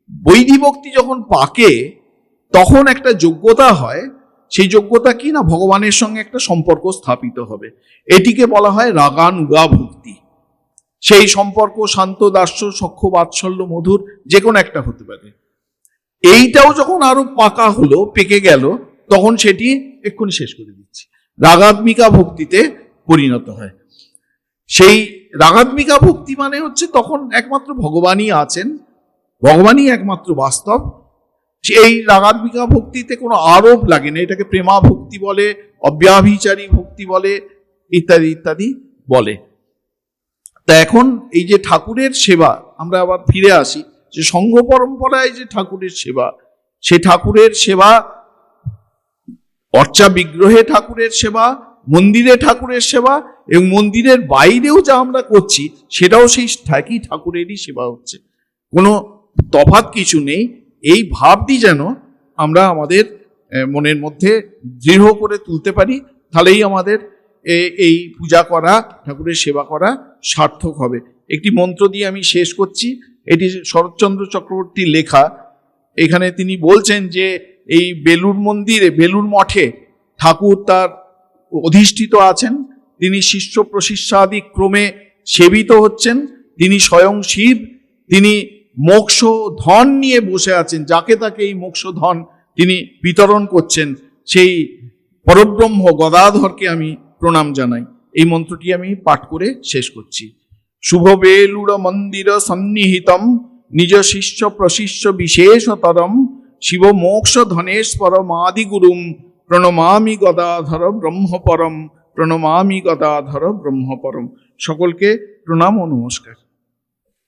বৈধি ভক্তি যখন পাকে তখন একটা যোগ্যতা হয়, সেই যোগ্যতা কি না ভগবানের সঙ্গে একটা সম্পর্ক স্থাপিত হবে। এটিকে বলা হয় রাগানুগা ভক্তি। সেই সম্পর্ক শান্ত দাস্য সখ্য বাৎসল্য মধুর যে কোনো একটা হতে পারে। এইটাও যখন আরো পাকা হলো, পেকে গেল, তখন সেটি এক্ষুনি শেষ করে দিচ্ছি, রাগাত্মিকা ভক্তিতে পরিণত হয়। সেই রাগাত্মিকা ভক্তি মানে হচ্ছে তখন একমাত্র ভগবানই আছেন, ভগবানই একমাত্র বাস্তব। এই রাগাত্মিকা ভক্তিতে কোনো আরোপ লাগে না, এটাকে প্রেমা ভক্তি বলে, অব্যাভিচারী ভক্তি বলে, ইত্যাদি ইত্যাদি বলে। তা এখন এই যে ঠাকুরের সেবা, আমরা আবার ফিরে আসি যে সংঘ পরম্পরায় যে ঠাকুরের সেবা, সে ঠাকুরের সেবা অর্চা বিগ্রহে ঠাকুরের সেবা, মন্দিরে ঠাকুরের সেবা, এবং মন্দিরের বাইরেও যা আমরা করছি সেটাও সেই একই ঠাকুরেরই সেবা হচ্ছে, কোনো তফাৎ কিছু নেই। এই ভাবটি যেন আমরা আমাদের মনের মধ্যে দৃঢ় করে তুলতে পারি, তাহলেই আমাদের এই পূজা করা, ঠাকুরের সেবা করা সার্থক হবে। একটি মন্ত্র দিয়ে আমি শেষ করছি। এটি শরৎচন্দ্র চক্রবর্তীর লেখা। এখানে তিনি বলছেন যে এই বেলুড় মন্দিরে, বেলুড় মঠে ঠাকুর তার অধিষ্ঠিত আছেন, তিনি শিষ্য প্রশিষ্যাদি ক্রমে সেবিত হচ্ছেন, তিনি স্বয়ং শিব, তিনি মোক্ষ ধন নিয়ে বসে আছেন, যাকে তাকে এই মোক্ষ ধন তিনি বিতরণ করছেন। সেই পরব্রহ্ম গদাধরকে আমি প্রণাম জানাই। এই মন্ত্রটি আমি পাঠ করে শেষ করছি। শুভ বেলুড় মন্দির সন্নিহিতম নিজ শিষ্য প্রশিষ্য বিশেষতরম শিব মোক্ষ ধনেশ্বর মাদি গুরুম প্রণমামি গদাধর ব্রহ্মপরম, প্রণমামি গদাধর ব্রহ্মপরম। সকলকে প্রণাম ও নমস্কার।